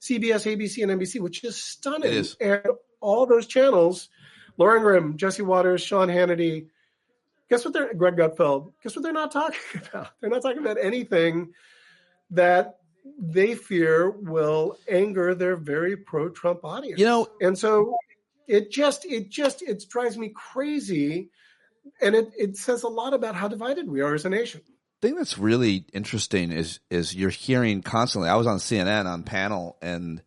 CBS, ABC, and NBC, which is stunning. It is. And all those channels, Lauren Grimm, Jesse Waters, Sean Hannity, Greg Gutfeld, guess what they're not talking about? They're not talking about anything that they fear will anger their very pro-Trump audience. And so it drives me crazy, and it says a lot about how divided we are as a nation. The thing that's really interesting is you're hearing constantly. I was on CNN on panel, and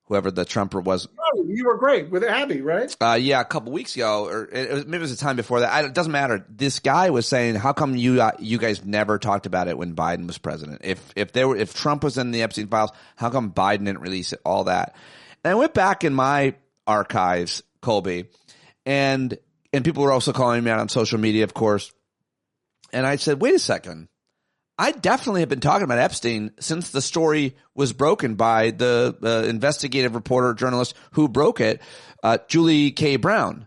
whoever the Trumper was. Oh, you were great with Abby, right? Yeah, a couple weeks ago, or maybe it was the time before that. It doesn't matter. This guy was saying, "How come you guys never talked about it when Biden was president? If Trump was in the Epstein files, how come Biden didn't release it? All that." And I went back in my archives, Colby, and people were also calling me out on social media, of course. And I said, wait a second. I definitely have been talking about Epstein since the story was broken by the investigative reporter, journalist who broke it, Julie K. Brown.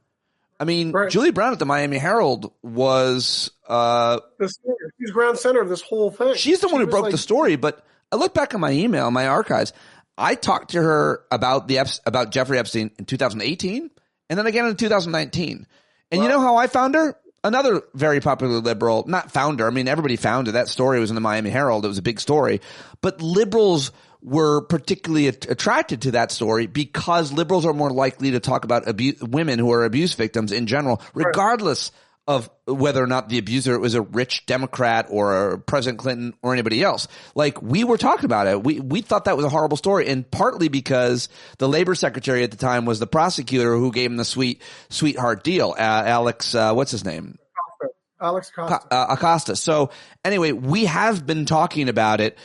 I mean, right. Julie Brown at the Miami Herald was she's ground center of this whole thing. She's the one who broke the story. But I look back on my email, my archives. I talked to her about Jeffrey Epstein in 2018, and then again in 2019. And you know how I found her? Another very popular liberal, not founder. I mean, everybody found it. That story was in the Miami Herald. It was a big story. But liberals were particularly attracted to that story because liberals are more likely to talk about women who are abuse victims in general, regardless of whether or not the abuser was a rich Democrat or President Clinton or anybody else. Like, we were talking about it. We thought that was a horrible story, and partly because the labor secretary at the time was the prosecutor who gave him the sweetheart deal. Alex, what's his name? Alex Acosta. Acosta. So anyway, we have been talking about it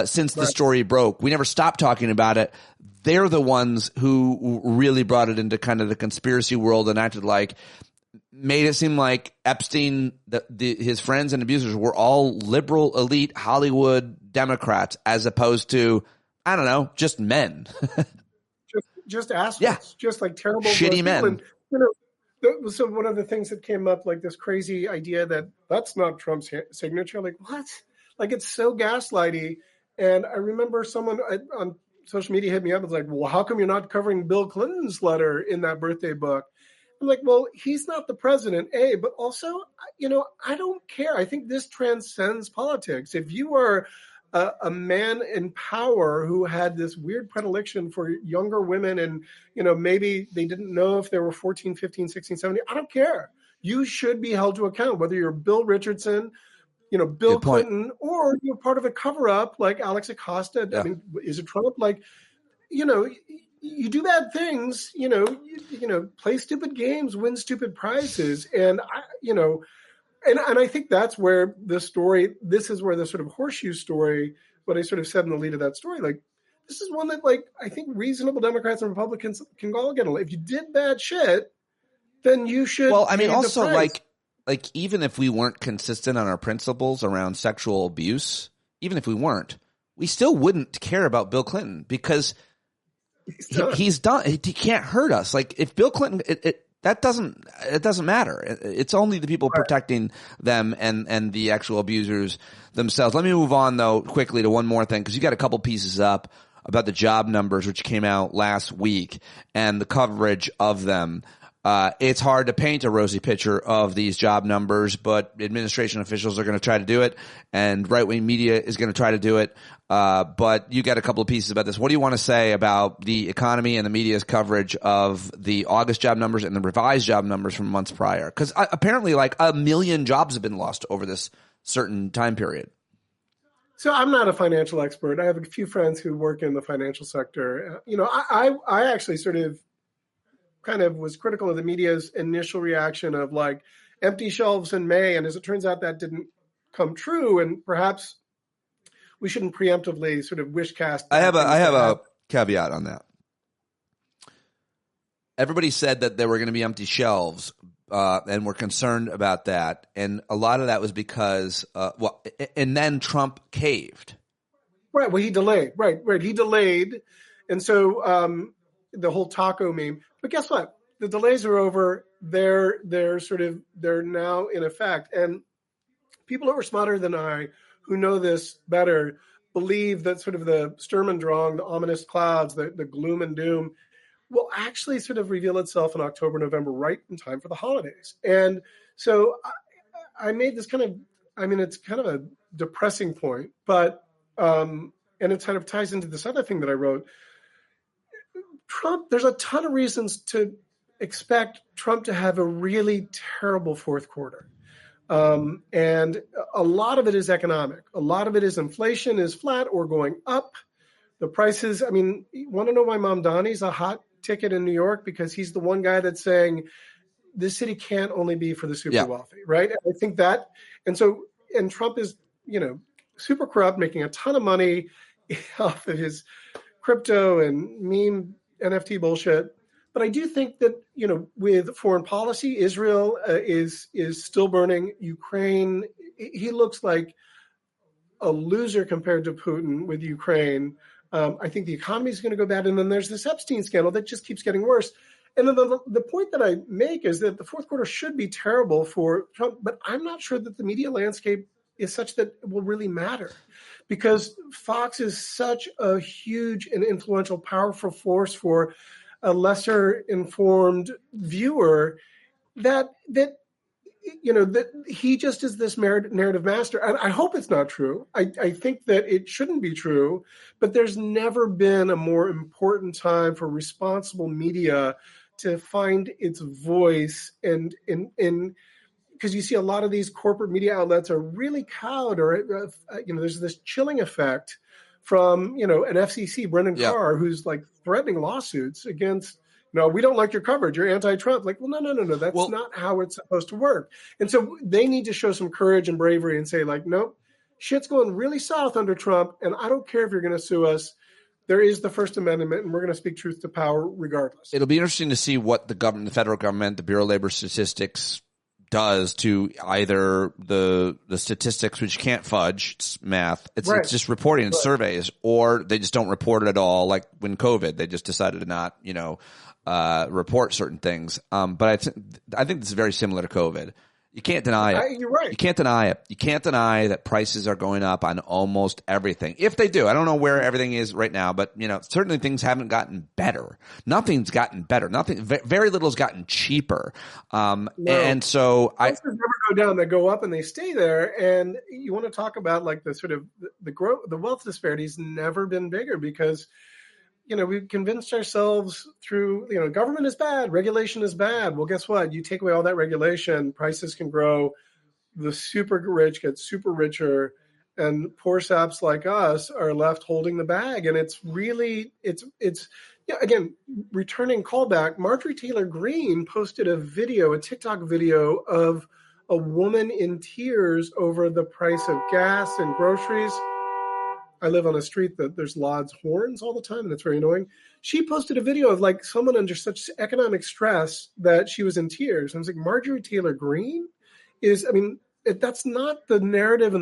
since the story broke. We never stopped talking about it. They're the ones who really brought it into kind of the conspiracy world and made it seem like Epstein, his friends and abusers were all liberal, elite Hollywood Democrats, as opposed to, I don't know, just men. just assholes. Just like terrible, shitty men. And, so one of the things that came up, like this crazy idea that that's not Trump's signature. Like, what? Like, it's so gaslighty. And I remember someone on social media hit me up and was like, well, how come you're not covering Bill Clinton's letter in that birthday book? I'm like, well, he's not the president, A, but also, I don't care. I think this transcends politics. If you are a man in power who had this weird predilection for younger women and, maybe they didn't know if they were 14, 15, 16, 17, I don't care. You should be held to account, whether you're Bill Richardson, Bill Clinton, or you're part of a cover-up like Alex Acosta. Yeah. I mean, is it Trump? Like, you do bad things, play stupid games, win stupid prizes. And, and I think that's where this is where the sort of horseshoe story, what I sort of said in the lead of that story, like, this is one that, like, I think reasonable Democrats and Republicans can all get along. If you did bad shit, then you should. Well, I mean, also, like even if we weren't consistent on our principles around sexual abuse, even if we weren't, we still wouldn't care about Bill Clinton because he's done. He can't hurt us. Like, if Bill Clinton, it doesn't matter. It's only the people protecting them and the actual abusers themselves. Let me move on though quickly to one more thing, because you got a couple pieces up about the job numbers, which came out last week, and the coverage of them. It's hard to paint a rosy picture of these job numbers, but administration officials are going to try to do it, and right-wing media is going to try to do it. But you got a couple of pieces about this. What do you want to say about the economy and the media's coverage of the August job numbers and the revised job numbers from months prior? Because apparently like 1 million jobs have been lost over this certain time period. So I'm not a financial expert. I have a few friends who work in the financial sector. I actually sort of kind of was critical of the media's initial reaction of like empty shelves in May. And as it turns out, that didn't come true. And perhaps we shouldn't preemptively sort of wish cast. I have a caveat on that. everybody said that there were going to be empty shelves, and were concerned about that. And a lot of that was because, and then Trump caved. Right. Well, he delayed. Right. He delayed. And so the whole taco meme. But guess what? The delays are over. They're now in effect. And people who are smarter than I, who know this better, believe that sort of the Sturm und Drang, the ominous clouds, the gloom and doom, will actually sort of reveal itself in October, November, right in time for the holidays. And so I made this it's kind of a depressing point, but, and it kind of ties into this other thing that I wrote. Trump, there's a ton of reasons to expect Trump to have a really terrible fourth quarter. And a lot of it is economic. A lot of it is inflation is flat or going up. The prices, you want to know why Mom Donnie's a hot ticket in New York? Because he's the one guy that's saying this city can't only be for the super wealthy, right? And I think that, and Trump is, super corrupt, making a ton of money off of his crypto and meme NFT bullshit. But I do think that, with foreign policy, Israel is still burning. Ukraine, he looks like a loser compared to Putin with Ukraine. I think the economy is going to go bad. And then there's this Epstein scandal that just keeps getting worse. And then the point that I make is that the fourth quarter should be terrible for Trump, but I'm not sure that the media landscape is such that it will really matter, because Fox is such a huge and influential, powerful force for a lesser informed viewer that he just is this narrative master. And I hope it's not true. I think that it shouldn't be true, but there's never been a more important time for responsible media to find its voice. And because you see a lot of these corporate media outlets are really cowed, or, there's this chilling effect from, an FCC, Brendan Carr, who's like threatening lawsuits against, we don't like your coverage, you're anti-Trump. Like, well, no. That's not how it's supposed to work. And so they need to show some courage and bravery and say, like, nope, shit's going really south under Trump, and I don't care if you're going to sue us. There is the First Amendment, and we're going to speak truth to power regardless. It'll be interesting to see what the federal government, the Bureau of Labor Statistics, does to either the statistics, which you can't fudge, it's math, it's just reporting and surveys, or they just don't report it at all. Like when COVID, they just decided to not, report certain things. But I think this is very similar to COVID. You can't deny it. You're right. You can't deny it. You can't deny that prices are going up on almost everything. If they do, I don't know where everything is right now, but certainly things haven't gotten better. Nothing's gotten better. Very little's gotten cheaper. And so prices never go down; they go up and they stay there. And you want to talk about like the sort of the growth, the wealth disparity's never been bigger because. We've convinced ourselves through, government is bad, regulation is bad. Well, guess what? You take away all that regulation, prices can grow, the super rich get super richer, and poor saps like us are left holding the bag. And it's really, again, returning callback, Marjorie Taylor Greene posted a TikTok video of a woman in tears over the price of gas and groceries. I live on a street that there's lots of horns all the time, and it's very annoying. She posted a video of like someone under such economic stress that she was in tears. I was like, Marjorie Taylor Greene that's not the narrative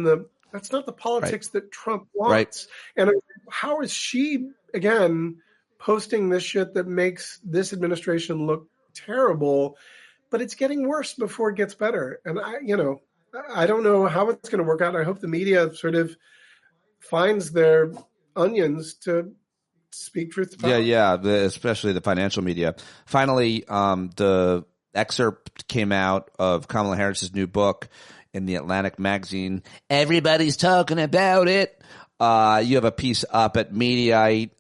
that's not the politics that Trump wants. Right. And how is she, again, posting this shit that makes this administration look terrible, but it's getting worse before it gets better. And I don't know how it's going to work out. I hope the media sort of finds their onions to speak truth to power. Yeah, especially the financial media. Finally, the excerpt came out of Kamala Harris's new book in the Atlantic magazine. Everybody's talking about it. You have a piece up at Mediaite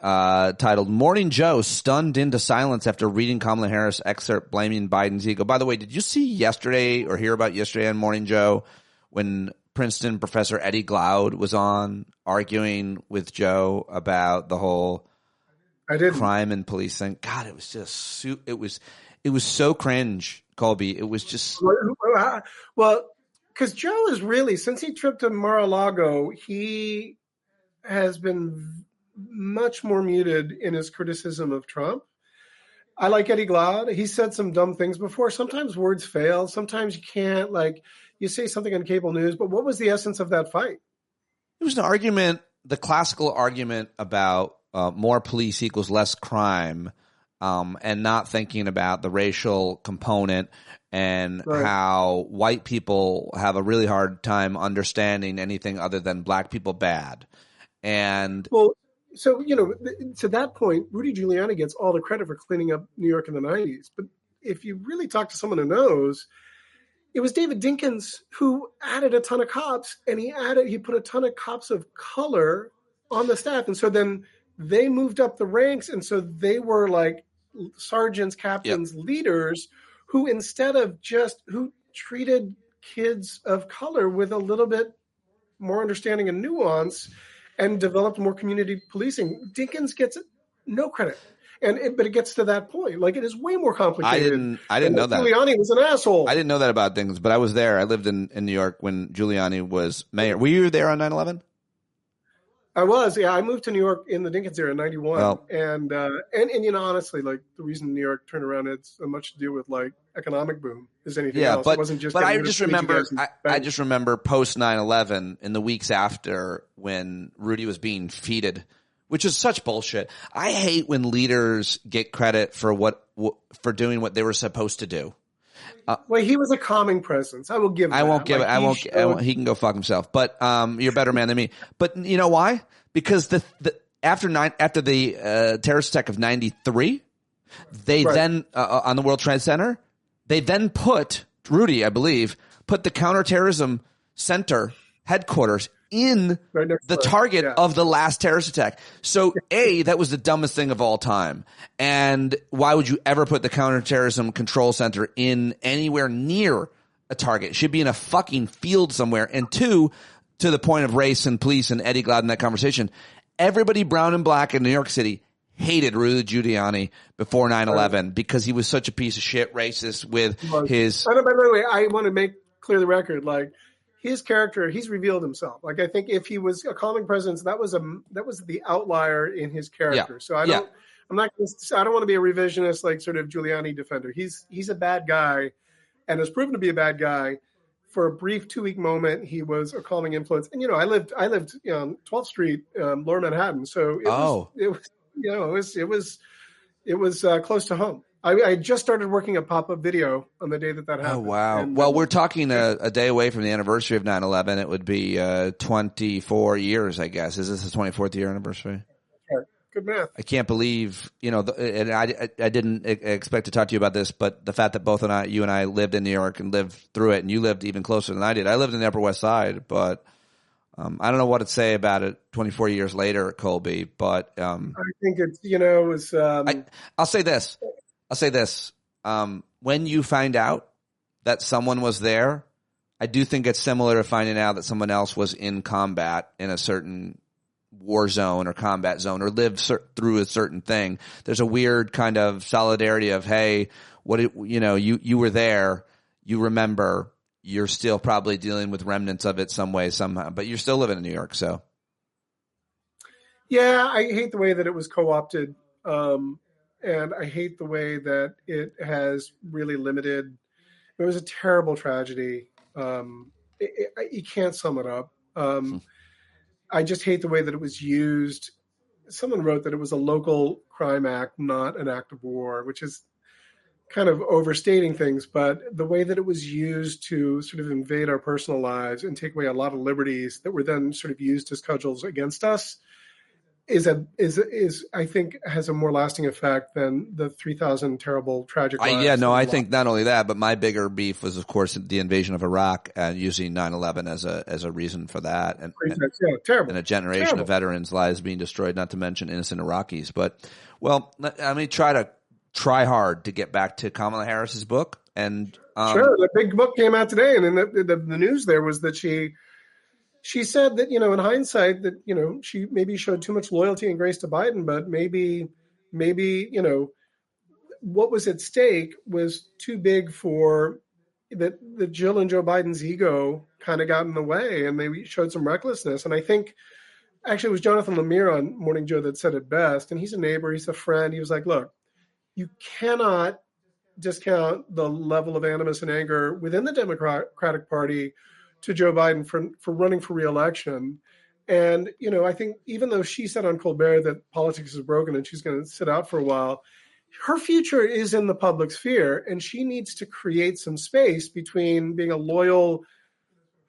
titled "Morning Joe Stunned into Silence After Reading Kamala Harris Excerpt Blaming Biden's Ego." By the way, did you see yesterday or hear about yesterday on Morning Joe when Princeton professor Eddie Glaude was on arguing with Joe about the whole crime and police thing? God, it was just it was so cringe, Colby. It was just because Joe is really, since he tripped to Mar-a-Lago, he has been much more muted in his criticism of Trump. I like Eddie Glaude. He said some dumb things before. Sometimes words fail. Sometimes you can't, like, you say something on cable news, but what was the essence of that fight? It was an argument, the classical argument about more police equals less crime, and not thinking about the racial component and how white people have a really hard time understanding anything other than black people bad. And well, so, you know, to that point, Rudy Giuliani gets all the credit for cleaning up New York in the 90s. But if you really talk to someone who knows, it was David Dinkins who added a ton of cops, and he put a ton of cops of color on the staff. And so then they moved up the ranks. And so they were like sergeants, captains, leaders who, instead of who treated kids of color with a little bit more understanding and nuance and developed more community policing. Dinkins gets no credit. But it gets to that point. Like, it is way more complicated. I didn't know that. Giuliani was an asshole. I didn't know that about Dinkins, but I was there. I lived in New York when Giuliani was mayor. Were you there on 9/11? I was, yeah. I moved to New York in the Dinkins era in 91. Well, and you know, honestly, like, the reason New York turned around, it's so much to do with, like, economic boom as anything else. It wasn't just. But I just remember post 9/11 in the weeks after when Rudy was being feted, which is such bullshit. I hate when leaders get credit for for doing what they were supposed to do. Well, he was a calming presence. I will give. I won't give it. He can go fuck himself. But you're a better man than me. But you know why? Because after the terrorist attack of 93, they then on the World Trade Center, they then put Rudy, I believe, put the counterterrorism center headquarters in the target of the last terrorist attack. So that was the dumbest thing of all time. And why would you ever put the counterterrorism control center in anywhere near a target? It should be in a fucking field somewhere. And two, to the point of race and police and Eddie Glaude in that conversation, everybody brown and black in New York City hated Rudy Giuliani before 9/11 because he was such a piece of shit, racist with his. By the way, I want to make clear the record, like, his character, he's revealed himself. Like, I think if he was a calming presence, that was the outlier in his character. Yeah. So I don't want to be a revisionist, like, sort of Giuliani defender. He's a bad guy, and has proven to be a bad guy. For a brief 2-week moment, he was a calming influence. And, you know, I lived on 12th Street, Lower Manhattan, so it was close to home. I just started working at Pop-Up Video on the day that happened. Oh, wow. Well, we're talking a day away from the anniversary of 9/11. It would be 24 years, I guess. Is this the 24th year anniversary? Right. Good math. I can't believe, you know, and I didn't expect to talk to you about this, but the fact that you and I lived in New York and lived through it, and you lived even closer than I did. I lived in the Upper West Side, but I don't know what to say about it 24 years later at Colby, but I think it's, you know, it was. I'll say this. When you find out that someone was there, I do think it's similar to finding out that someone else was in combat in a certain war zone or combat zone or lived through a certain thing. There's a weird kind of solidarity of, hey, you were there, you remember, you're still probably dealing with remnants of it some way, somehow, but you're still living in New York, so. Yeah, I hate the way that it was co-opted. And I hate the way that it has really limited. It was a terrible tragedy. You can't sum it up. I just hate the way that it was used. Someone wrote that it was a local crime act, not an act of war, which is kind of overstating things. But the way that it was used to sort of invade our personal lives and take away a lot of liberties that were then sort of used as cudgels against us is I think has a more lasting effect than the 3,000 terrible tragic lives. I think not only that, but my bigger beef was, of course, the invasion of Iraq and using 9/11 as a reason for that, and terrible, and a generation of veterans' lives being destroyed, not to mention innocent Iraqis. But let me try hard to get back to Kamala Harris's book, and sure, the big book came out today, and then the news there was that she said that, you know, in hindsight, that, you know, she maybe showed too much loyalty and grace to Biden, but maybe, you know, what was at stake was too big for that Jill and Joe Biden's ego kind of got in the way, and they showed some recklessness. And I think actually it was Jonathan Lemire on Morning Joe that said it best. And he's a neighbor, he's a friend. He was like, look, you cannot discount the level of animus and anger within the Democratic Party to Joe Biden for running for re-election. And, I think even though she said on Colbert that politics is broken and she's going to sit out for a while, her future is in the public sphere, and she needs to create some space between being a loyal,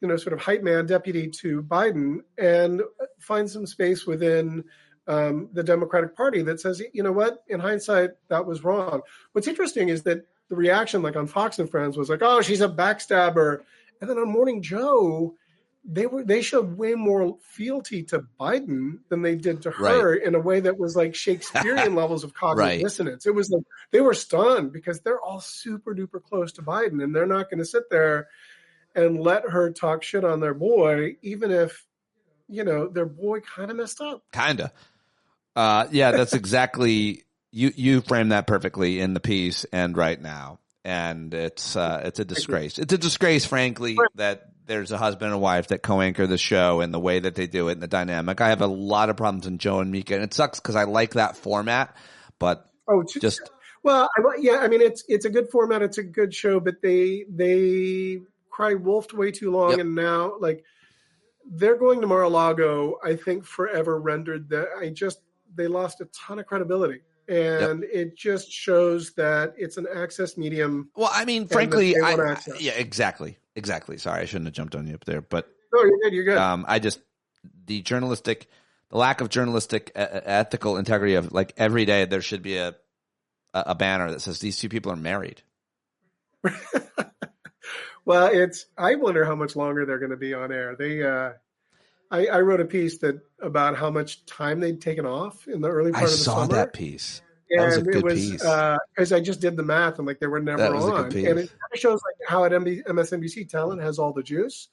sort of hype man deputy to Biden and find some space within the Democratic Party that says, you know what, in hindsight, that was wrong. What's interesting is that the reaction, like on Fox and Friends, was like, oh, she's a backstabber. And then on Morning Joe, they showed way more fealty to Biden than they did to her in a way that was like Shakespearean levels of cognitive dissonance. It was like they were stunned because they're all super duper close to Biden, and they're not going to sit there and let her talk shit on their boy, even if, their boy kind of messed up. Kind of. Yeah, that's exactly you framed that perfectly in the piece and right now. And it's a disgrace. It's a disgrace, frankly, that there's a husband and wife that co-anchor the show and the way that they do it and the dynamic. I have a lot of problems in Joe and Mika, and it sucks because I like that format, but it's a good format. It's a good show, but they cry wolfed way too long. And now they're going to Mar-a-Lago, I think forever rendered that they lost a ton of credibility. And it just shows that it's an access medium. Well, I mean, frankly, exactly. Sorry, I shouldn't have jumped on you up there, but no, you're good. The lack of journalistic ethical integrity of every day there should be a banner that says these two people are married. Well, I wonder how much longer they're going to be on air. I wrote a piece about how much time they'd taken off in the early part of the summer. I saw that piece. That was a good piece. Because I just did the math and they were never on. And it kind of shows how at MSNBC talent has all the juice.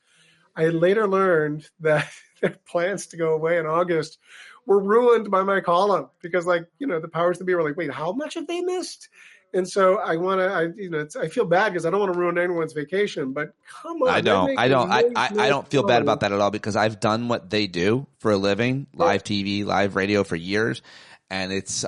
I later learned that their plans to go away in August were ruined by my column because the powers that be were like, wait, how much have they missed? And so I feel bad because I don't want to ruin anyone's vacation, but come on. I don't feel bad about that at all because I've done what they do for a living, live TV, live radio for years. And it's,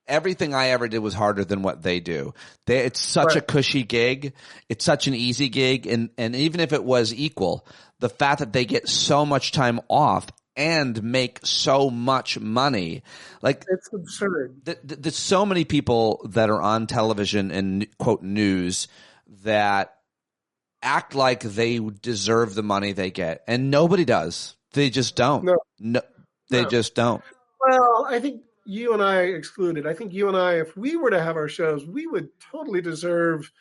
everything I ever did was harder than what they do. It's such a cushy gig. It's such an easy gig. And even if it was equal, the fact that they get so much time off and make so much money. It's absurd. There's so many people that are on television and quote news that act like they deserve the money they get. And nobody does. They just don't. They just don't. Well, I think you and I excluded. I think you and I, if we were to have our shows, we would totally deserve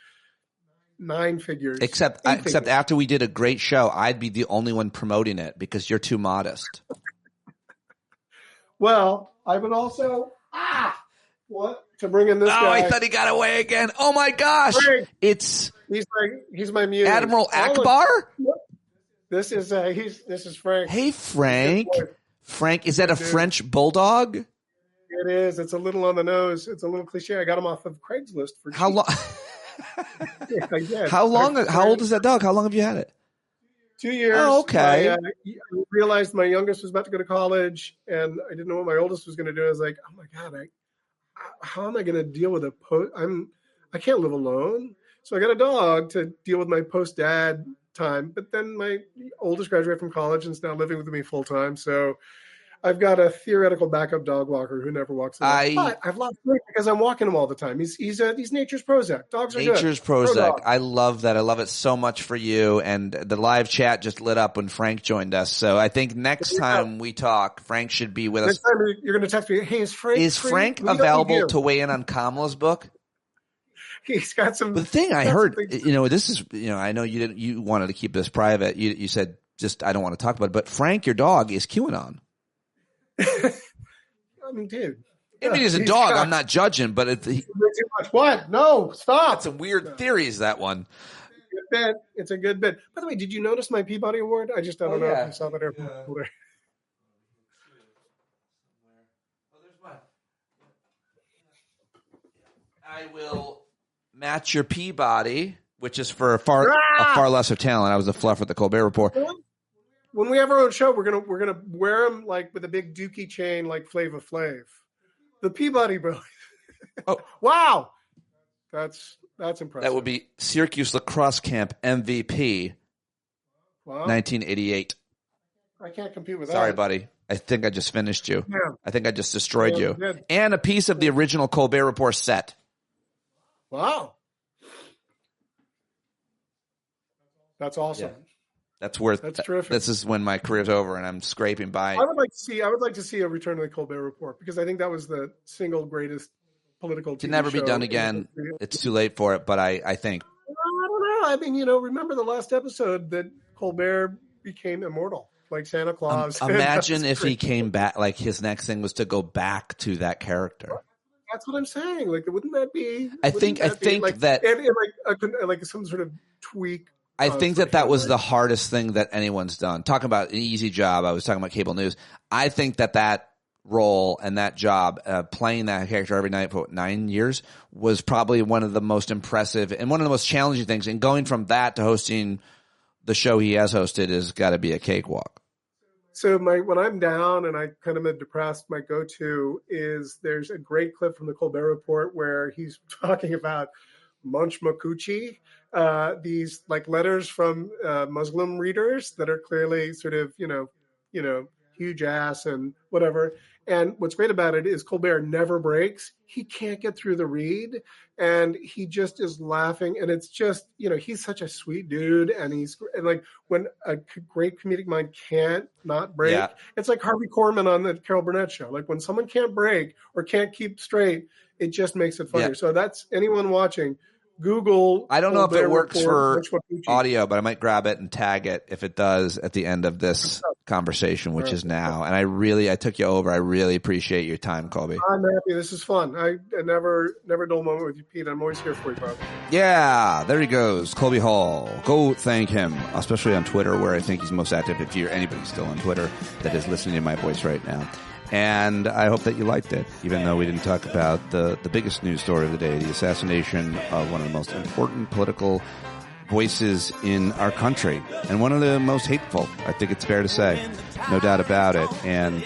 9 figures. Except after we did a great show, I'd be the only one promoting it because you're too modest. Well, I would also to bring in this guy. Oh, I thought he got away again. Oh my gosh. Frank. He's my muse. Admiral Akbar? This is Frank. Hey Frank. Frank, is that a French bulldog? It is. It's a little on the nose. It's a little cliche. I got him off of Craigslist for how long? Yeah, How old is that dog? How long have you had it? 2 years. Oh, okay. I realized my youngest was about to go to college, and I didn't know what my oldest was going to do. I was like, oh my God, how am I going to deal with I can't live alone. So I got a dog to deal with my post-dad time. But then my oldest graduated from college and is now living with me full time. So I've got a theoretical backup dog walker who never walks alone. But I've lost weight because I'm walking him all the time. He's nature's Prozac. Dogs are good. Nature's Prozac. I love that. I love it so much for you. And the live chat just lit up when Frank joined us. So I think next time we talk, Frank should be with us. Next time you're going to text me, hey, is Frank available to weigh in on Kamala's book? He's got some. But the thing I heard, this is, I know you wanted to keep this private. You said I don't want to talk about it. But Frank, your dog, is QAnon. I mean, dude. He's a dog. I'm not judging, but it's too much. What? No, stop. It's a weird theories, that one. It's a good bit. By the way, did you notice my Peabody Award? I don't know if you saw that there. I will match your Peabody, which is for a far lesser talent. I was a fluff at the Colbert Report. When we have our own show, we're gonna wear them with a big dookie chain like Flava Flav. The Peabody Brothers. Oh, wow, that's impressive. That would be Syracuse lacrosse camp MVP, 1988. I can't compete with that. Sorry, buddy. I think I just finished you. Yeah. I think I just destroyed you. Good. And a piece of the original Colbert Report set. Wow. That's awesome. Yeah. That's worth. That's terrific. This is when my career's over and I'm scraping by. I would like to see a return to the Colbert Report because I think that was the single greatest political. To never be done again. It's too late for it, but I think. I don't know. I mean, remember the last episode that Colbert became immortal, like Santa Claus. Imagine if he came back. Like his next thing was to go back to that character. That's what I'm saying. Like, wouldn't that be? I think that and like some sort of tweak. I think that was the hardest thing that anyone's done. Talking about an easy job, I was talking about cable news. I think that role and that job, playing that character every night for 9 years, was probably one of the most impressive and one of the most challenging things. And going from that to hosting the show he has hosted has got to be a cakewalk. So when I'm down and I kind of am depressed, my go-to is there's a great clip from the Colbert Report where he's talking about Munch Makuchi, these like letters from Muslim readers that are clearly sort of, huge ass and whatever. And what's great about it is Colbert never breaks. He can't get through the read and he just is laughing. And it's just, he's such a sweet dude. And like when a great comedic mind can't not break, It's like Harvey Korman on the Carol Burnett show. Like when someone can't break or can't keep straight, it just makes it funnier. Yeah. So that's anyone watching. Google. I don't know if it works for audio, but I might grab it and tag it if it does at the end of this conversation, which is now. And I took you over. I really appreciate your time, Colby. I'm happy. This is fun. I never dull moment with you, Pete. I'm always here for you, brother. Yeah, there he goes. Colby Hall. Go thank him, especially on Twitter, where I think he's most active. If anybody's still on Twitter that is listening to my voice right now. And I hope that you liked it, even though we didn't talk about the biggest news story of the day, the assassination of one of the most important political voices in our country, and one of the most hateful, I think it's fair to say. No doubt about it. And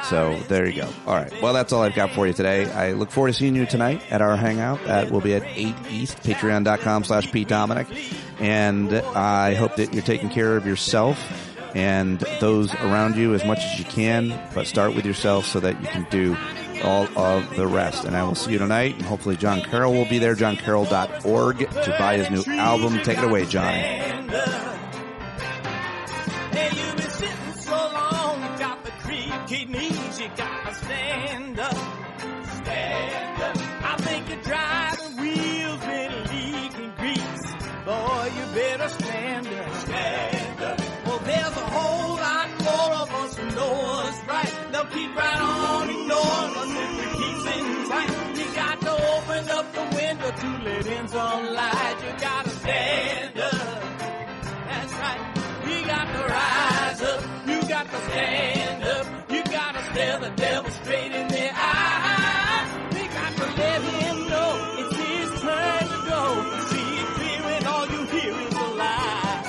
so there you go. All right. Well, that's all I've got for you today. I look forward to seeing you tonight at our Hangout. That will be at 8 East, patreon.com/PeteDominic. And I hope that you're taking care of yourself and those around you as much as you can, but start with yourself so that you can do all of the rest. And I will see you tonight, and hopefully Jon Carroll will be there, JonCarroll.org, to buy his new album. Take it away, Johnny. Hey, you've been sitting so long, you got the creaky knees, you gotta stand up. Stand up. I think you're driving wheels with leaking grease. Boy, you better stand up. Stand up. Well, there's a whole lot more of us who know what's right. They'll keep right on ignoring us if we keep sitting tight. You got to open up the window to let in some light. You gotta stand up. That's right. You got to rise up. You got to stand up. You got to stare the devil straight in the eye. We got to let him know it's his turn to go. See it clear when all you hear is a lie.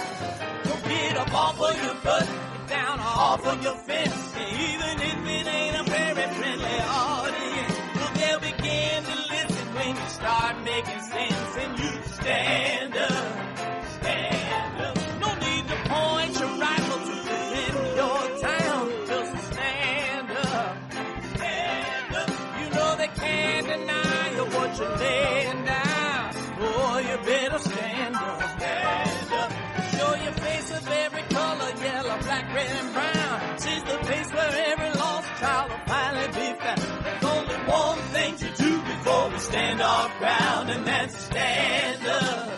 So get up off of your butt, get down off of your fence. And even if it ain't a very friendly audience, well, they'll begin to listen when you start making sense. And you stand up. Stand up. No need to point your rifle to defend your town. Just stand up. Stand up. You know they can't deny you what you're laying down. Oh, you better stand up. Stand up. Show your face of every color, yellow, black, red, and brown. She's the place where every lost child will finally be found. There's only one thing to do before we stand our ground, and that's stand up.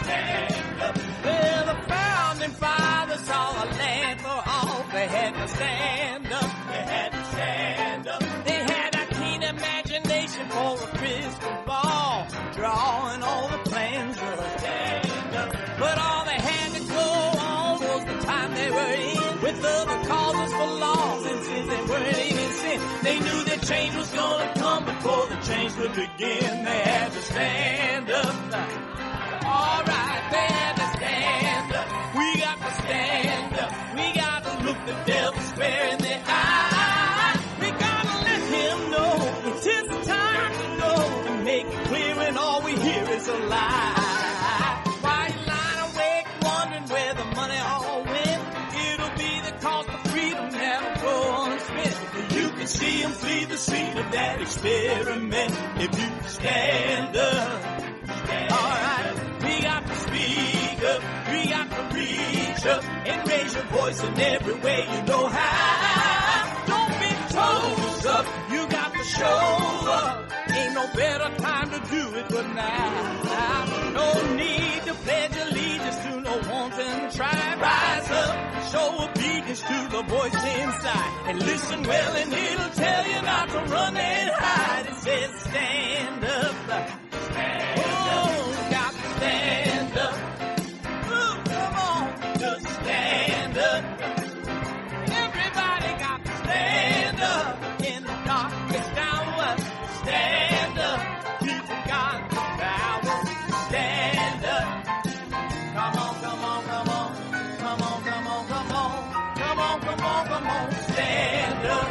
Stand up. Well, the founding fathers saw a land for all. They had to stand up. They had to stand up. They had a keen imagination for a crystal ball, drawing all the plans of a stand up. But all they had to go on was the time they were in, with other causes for laws, and since they weren't even sin, they knew that change was gonna come before the change would begin. They had to stand up. All right, they had to stand up. We got to stand up. We got to look the devil square in the eye. We got to let him know it's his time to go. when all we hear is a lie. Why you lying awake wondering where the money all went? It'll be the cost of freedom that'll go unspent. You can see them flee the scene of that experiment if you stand up. Alright, we got to speak up, we got to reach up and raise your voice in every way you know how. Don't be toes up, you got to show up. Ain't no better time to do it but now. No need to pledge allegiance to no wanton tribe. Rise up, show obedience to the voice inside. And listen well and it'll tell you not to run and hide. It says stand up. Oh, got to stand up. Oh, come on, just stand up. Everybody got to stand up in the darkest hour. Stand up, people got the power. Stand up. Come on, come on, come on. Come on, come on, come on. Come on, come on, come on. Stand up.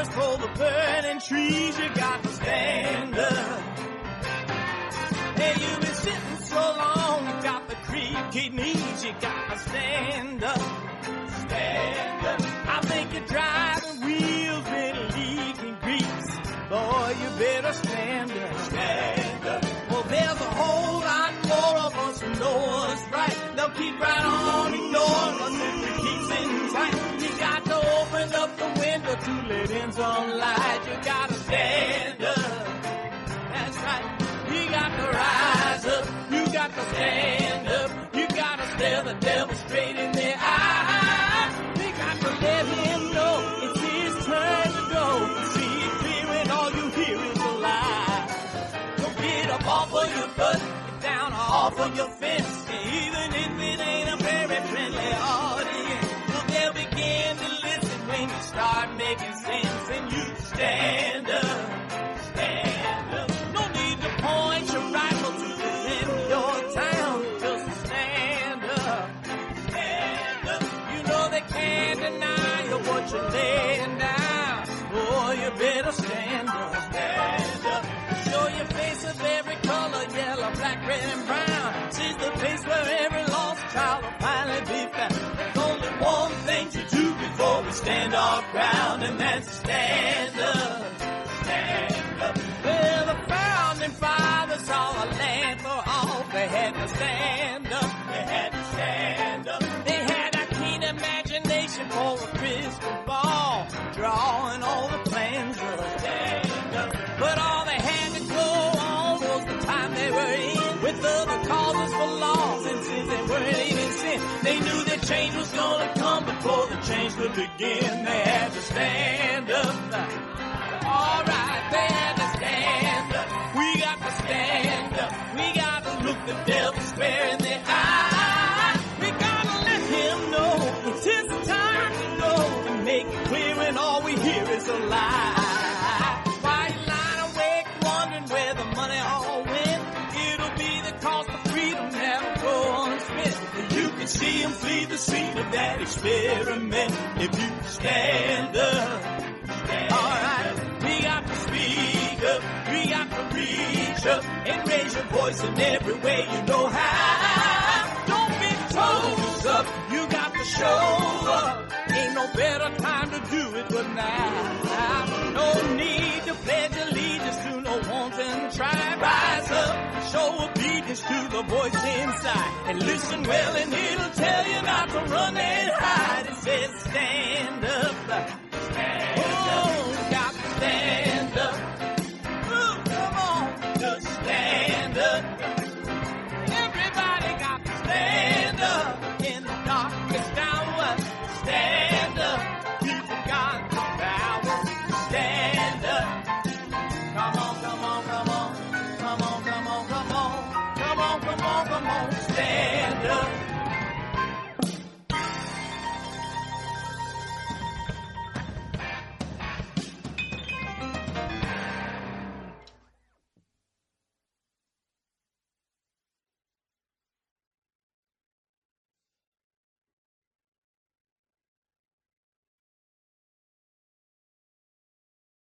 forest for the burning trees. You got to stand up. Hey, you've been sitting so long, you got the creaky knees. You got to stand up. Stand up. I think you're driving wheels with leaking grease. Boy, you better stand up. Stand up. Well, there's a whole lot more of us who know what's right. They'll keep right on ignoring us if we keep sitting tight. You got to open up the window to let in some light. You got to stand up. That's right. You got to rise up. You got to stand up. You got to stare the devil straight in the eye. We got to let him know it's his turn to go. See it clear and all you hear is a lie. Don't get up off of your butt, get down off of your fence. Even if it ain't a very friendly audience, well, they'll begin to listen when you start making sense. And you stand up, stand up. No need to point your rifle to defend your town. Just stand up, stand up. You know they can't deny you what you're laying down. Boy, you better stand up, stand up. Show your face of every color, yellow, black, red, and brown. She's the place where every lost child will finally be found. There's only one thing to do before we stand our ground, and that's stand up, stand up. Well, the founding fathers saw a land for all. They had to stand up, they had to stand up. They had a keen imagination for a crystal ball, drawing all the plans of stand up. But all they had to go on was the time they were in, with other causes for laws, and since they weren't even sin, they knew that change was gonna come before the change could begin. They had to stand up. Alright, they had to stand up. We got to stand up. We got to look the devil square in the eye. We gotta let him know it's his time to go, and make it clear when all we hear is a lie. Why you lying awake wondering where the money all went? It'll be the cost of freedom that'll go unspent. You can see him flee the scene of that experiment if you stand up. Alright, we got to speak up, we got to reach up, and raise your voice in every way you know how. Don't be toes up, you got to show up. Ain't no better time to do it but now. No need to pledge allegiance to no wanton tribe. Rise up, show obedience to the voice inside, and listen well and it'll tell you not to run and hide. It says stand up.